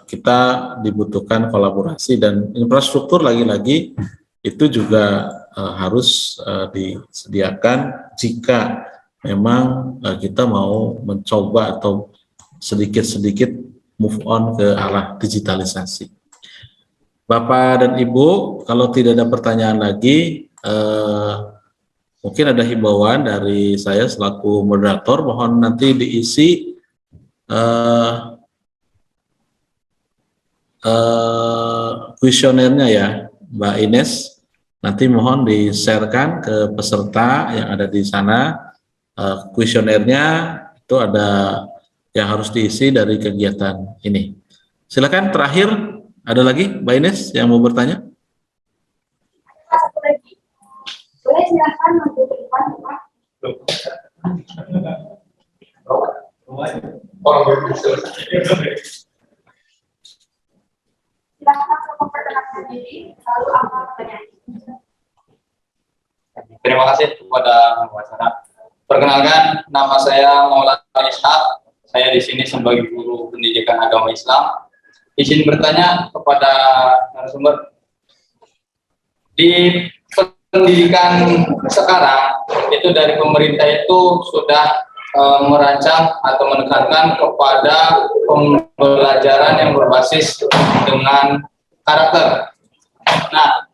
kita dibutuhkan kolaborasi, dan infrastruktur lagi-lagi itu juga harus disediakan jika memang kita mau mencoba atau sedikit-sedikit move on ke arah digitalisasi. Bapak dan Ibu, kalau tidak ada pertanyaan lagi, mungkin ada himbauan dari saya selaku moderator, mohon nanti diisi kuesionernya ya, Mbak Ines, nanti mohon di-sharekan ke peserta yang ada di sana. Kuesionernya itu ada yang harus diisi dari kegiatan ini. Silakan terakhir, ada lagi Mbak Ines yang mau bertanya? Satu lagi. Boleh silakan maju ke depan, Pak. Silakan memperkenalkan diri, lalu apa pertanyaan? Terima kasih kepada wawancara. Perkenalkan, nama saya Maulana Ishak. Saya di sini sebagai guru pendidikan agama Islam. Di sini bertanya kepada narasumber, di pendidikan sekarang itu dari pemerintah itu sudah merancang atau menekankan kepada pembelajaran yang berbasis dengan karakter. Nah,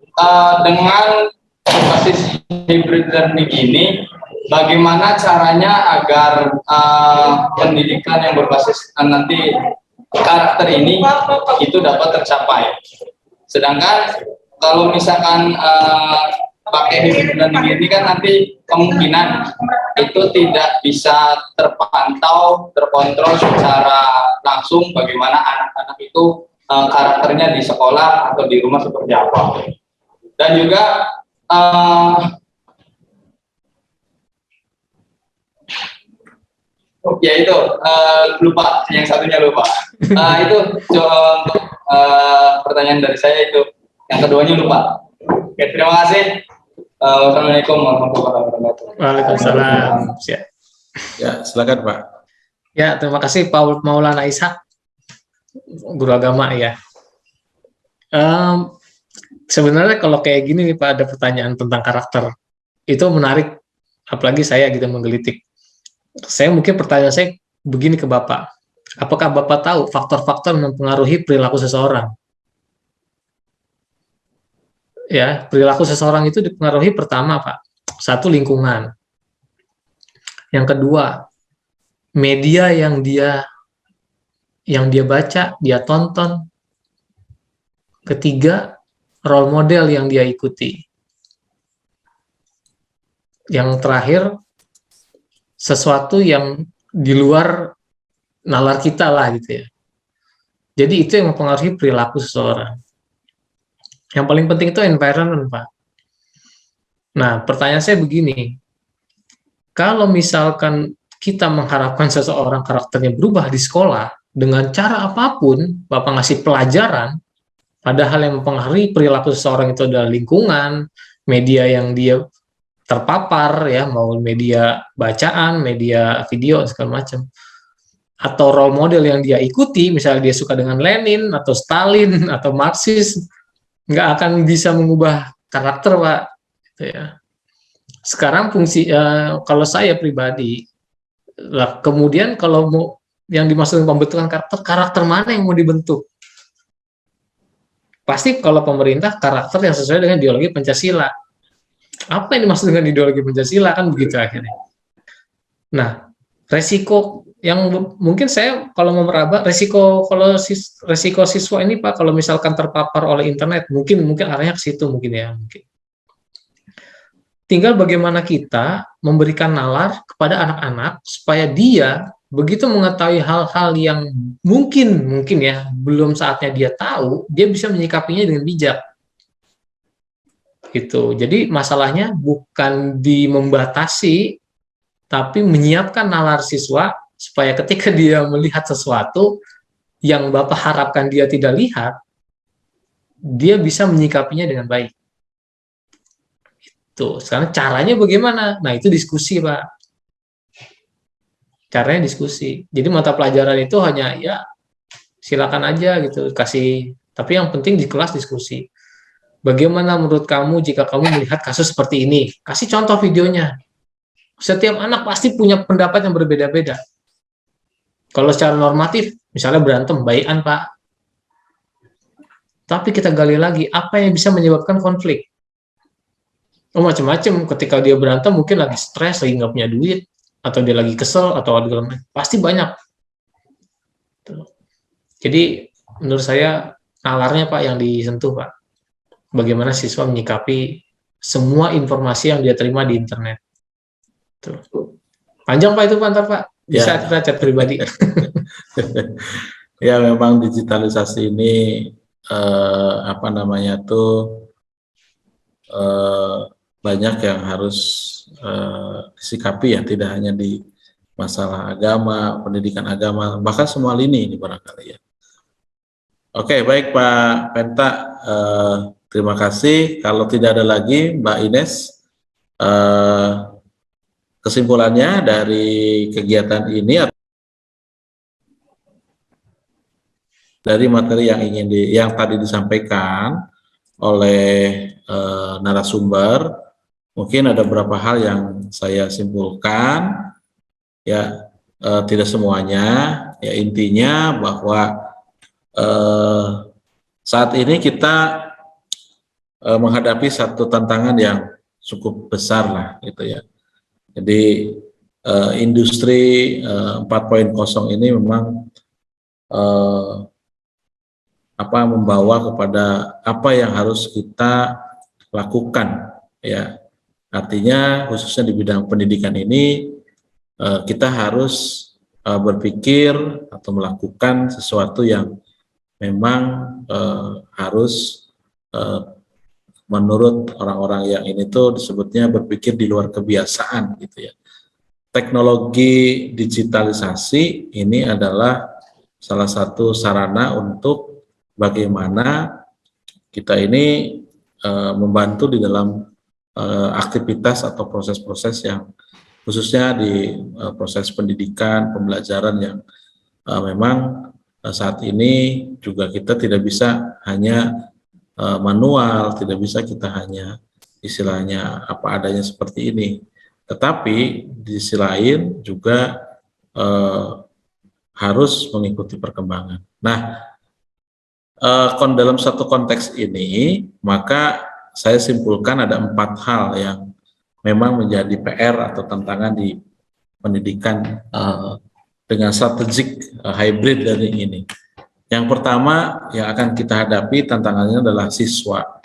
dengan berbasis hybrid learning ini, bagaimana caranya agar pendidikan yang berbasis nanti karakter ini itu dapat tercapai? Sedangkan kalau misalkan pakai hybrid learning ini kan nanti kemungkinan itu tidak bisa terpantau, terkontrol secara langsung bagaimana anak-anak itu karakternya di sekolah atau di rumah seperti apa. Dan juga ya itu lupa, yang satunya lupa. Itu untuk pertanyaan dari saya itu. Yang keduanya lupa. Oke, terima kasih. Assalamualaikum warahmatullahi wabarakatuh. Waalaikumsalam. Ya, silakan Pak. Ya, terima kasih Pak Maulana Ishak, guru agama ya. Sebenarnya kalau kayak gini nih Pak, ada pertanyaan tentang karakter, itu menarik, apalagi saya gitu menggelitik. Saya mungkin pertanyaan saya begini ke Bapak, apakah Bapak tahu faktor-faktor mempengaruhi perilaku seseorang? Ya, perilaku seseorang itu dipengaruhi pertama Pak, satu lingkungan, yang kedua media yang dia baca, dia tonton, ketiga role model yang dia ikuti, yang terakhir sesuatu yang di luar nalar kita lah gitu ya. Jadi itu yang mempengaruhi perilaku seseorang. Yang paling penting itu environment, Pak. Nah, pertanyaan saya begini, kalau misalkan kita mengharapkan seseorang karakternya berubah di sekolah, dengan cara apapun, Bapak ngasih pelajaran, padahal yang mempengaruhi perilaku seseorang itu adalah lingkungan, media yang dia terpapar, ya, mau media bacaan, media video, segala macam, atau role model yang dia ikuti, misalnya dia suka dengan Lenin, atau Stalin, atau Marxis, nggak akan bisa mengubah karakter, Pak. Gitu ya. Sekarang fungsi, kalau saya pribadi, lah, kemudian kalau mau yang dimaksud pembentukan karakter mana yang mau dibentuk? Pasti kalau pemerintah karakter yang sesuai dengan ideologi Pancasila. Apa yang dimaksud dengan ideologi Pancasila, kan begitu akhirnya. Nah, resiko yang mungkin saya kalau mau meraba, resiko siswa ini Pak, kalau misalkan terpapar oleh internet, mungkin arahnya ke situ mungkin ya, mungkin. Tinggal bagaimana kita memberikan nalar kepada anak-anak supaya dia begitu mengetahui hal-hal yang mungkin ya belum saatnya dia tahu, dia bisa menyikapinya dengan bijak. Gitu. Jadi masalahnya bukan di membatasi, tapi menyiapkan nalar siswa supaya ketika dia melihat sesuatu yang Bapak harapkan dia tidak lihat, dia bisa menyikapinya dengan baik. Itu. Sekarang caranya bagaimana? Nah, itu diskusi, Pak. Caranya diskusi. Jadi mata pelajaran itu hanya ya silakan aja gitu kasih, tapi yang penting di kelas diskusi. Bagaimana menurut kamu jika kamu melihat kasus seperti ini? Kasih contoh videonya. Setiap anak pasti punya pendapat yang berbeda-beda. Kalau secara normatif, misalnya berantem, baikan Pak. Tapi kita gali lagi, apa yang bisa menyebabkan konflik? Oh, macam-macam. Ketika dia berantem, mungkin lagi stres, lagi nggak punya duit, atau dia lagi kesel, atau pasti banyak. Jadi, menurut saya, nalarnya Pak yang disentuh, Pak. bagaimana siswa menyikapi semua informasi yang dia terima di internet. Tuh. Panjang Pak itu Pak, ntar Pak. Bisa Ya. kita chat pribadi. Ya, memang digitalisasi ini banyak yang harus disikapi ya, tidak hanya di masalah agama, pendidikan agama, bahkan semua lini ini barangkali ya. Oke, baik Pak Penta, terima kasih. Kalau tidak ada lagi, Mbak Ines, kesimpulannya dari kegiatan ini dari materi yang tadi disampaikan oleh narasumber, mungkin ada beberapa hal yang saya simpulkan, ya tidak semuanya, ya intinya bahwa saat ini kita menghadapi satu tantangan yang cukup besar lah, gitu ya. Jadi industri 4.0 ini memang membawa kepada apa yang harus kita lakukan, ya. Artinya khususnya di bidang pendidikan ini kita harus berpikir atau melakukan sesuatu yang memang harus menurut orang-orang yang ini tuh disebutnya berpikir di luar kebiasaan, gitu ya. Teknologi digitalisasi ini adalah salah satu sarana untuk bagaimana kita ini membantu di dalam aktivitas atau proses-proses yang khususnya di proses pendidikan, pembelajaran yang memang saat ini juga kita tidak bisa hanya manual, tidak bisa kita hanya istilahnya apa adanya seperti ini. Tetapi di sisi lain juga harus mengikuti perkembangan. Nah, dalam satu konteks ini, maka saya simpulkan ada 4 hal yang memang menjadi PR atau tantangan di pendidikan dengan strategik hybrid learning ini. Yang pertama yang akan kita hadapi tantangannya adalah siswa.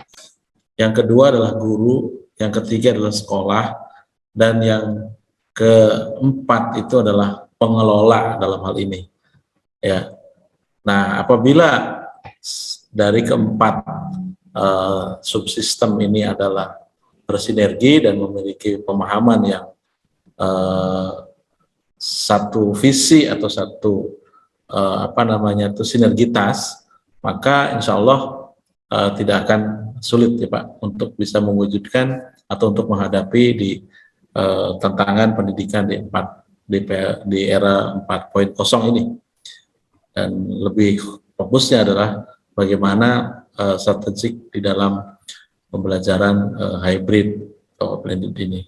Yang kedua adalah guru, yang ketiga adalah sekolah, dan yang keempat itu adalah pengelola dalam hal ini. Ya. Nah, apabila dari keempat subsistem ini adalah bersinergi dan memiliki pemahaman yang satu visi atau satu sinergitas, maka insya Allah tidak akan sulit ya Pak untuk bisa mewujudkan atau untuk menghadapi di tantangan pendidikan di era 4.0 ini. Dan lebih fokusnya adalah bagaimana strategik di dalam pembelajaran hybrid atau blended ini.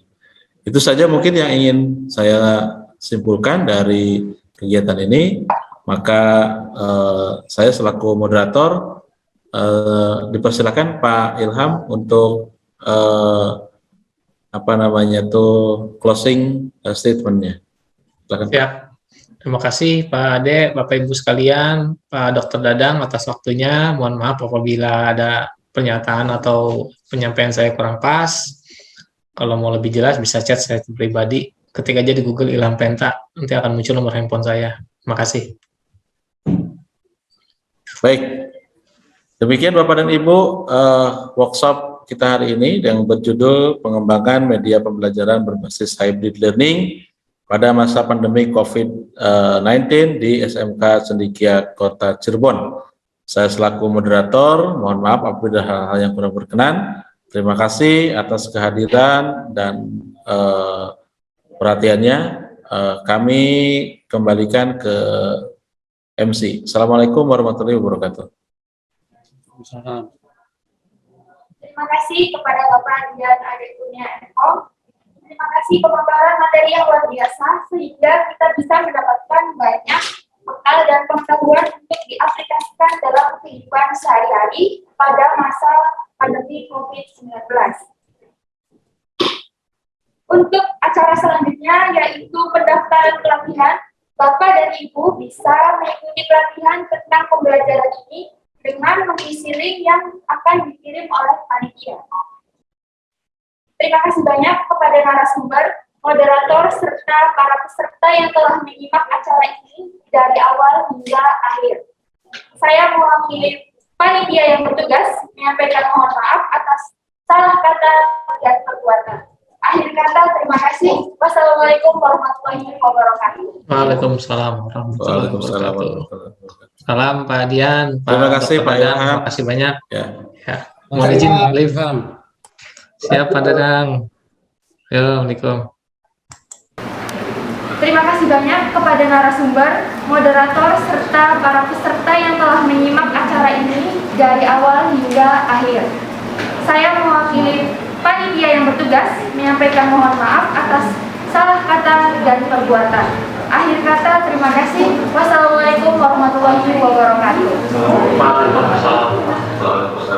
Itu saja mungkin yang ingin saya simpulkan dari kegiatan ini. Maka saya selaku moderator dipersilakan Pak Ilham untuk closing statement-nya. Silakan. Siap. Terima kasih Pak Ade, Bapak Ibu sekalian, Pak Dr. Dadang atas waktunya. Mohon maaf apabila ada pernyataan atau penyampaian saya kurang pas. Kalau mau lebih jelas bisa chat saya pribadi. Ketik aja di Google Ilham Penta, nanti akan muncul nomor handphone saya. Terima kasih. Baik. Demikian Bapak dan Ibu workshop kita hari ini yang berjudul pengembangan media pembelajaran berbasis hybrid learning pada masa pandemi COVID-19 di SMK Cendekia Kota Cirebon. Saya selaku moderator, mohon maaf apabila hal-hal yang kurang berkenan. Terima kasih atas kehadiran dan perhatiannya. Kami kembalikan ke MC. Assalamualaikum warahmatullahi wabarakatuh. Terima kasih kepada Bapak dan Adik Kurnia Eko. Terima kasih pemaparan materi yang luar biasa sehingga kita bisa mendapatkan banyak bekal dan pengetahuan untuk diaplikasikan dalam kehidupan sehari-hari pada masa pandemi COVID-19. Untuk acara selanjutnya yaitu pendaftaran pelatihan, Bapak dan Ibu bisa mengikuti pelatihan tentang pembelajaran ini dengan mengisi link yang akan dikirim oleh panitia. Terima kasih banyak kepada narasumber, moderator, serta para peserta yang telah menyimak acara ini dari awal hingga akhir. Saya mewakili panitia yang bertugas menyampaikan mohon maaf atas salah kata dan perbuatan. Akhir kata, terima kasih. Wassalamualaikum warahmatullahi wabarakatuh. Waalaikumsalam warahmatullahi Waalaikumsalam wabarakatuh. warahmatullahi wabarakatuh. Salam Pak Dian, Pak Terima kasih, Dr. Pak Dadang. Ilham. Terima kasih banyak. Ya. Ya. Mohon izin, Alif. Ilham. Siap Pak Dadang. Yo, Assalamualaikum. Terima kasih banyak kepada narasumber, moderator, serta para peserta yang telah menyimak acara ini dari awal hingga akhir. Saya mewakili panitia yang bertugas menyampaikan mohon maaf atas salah kata dan perbuatan. Akhir kata, terima kasih. Wassalamualaikum warahmatullahi wabarakatuh. Waalaikumsalam.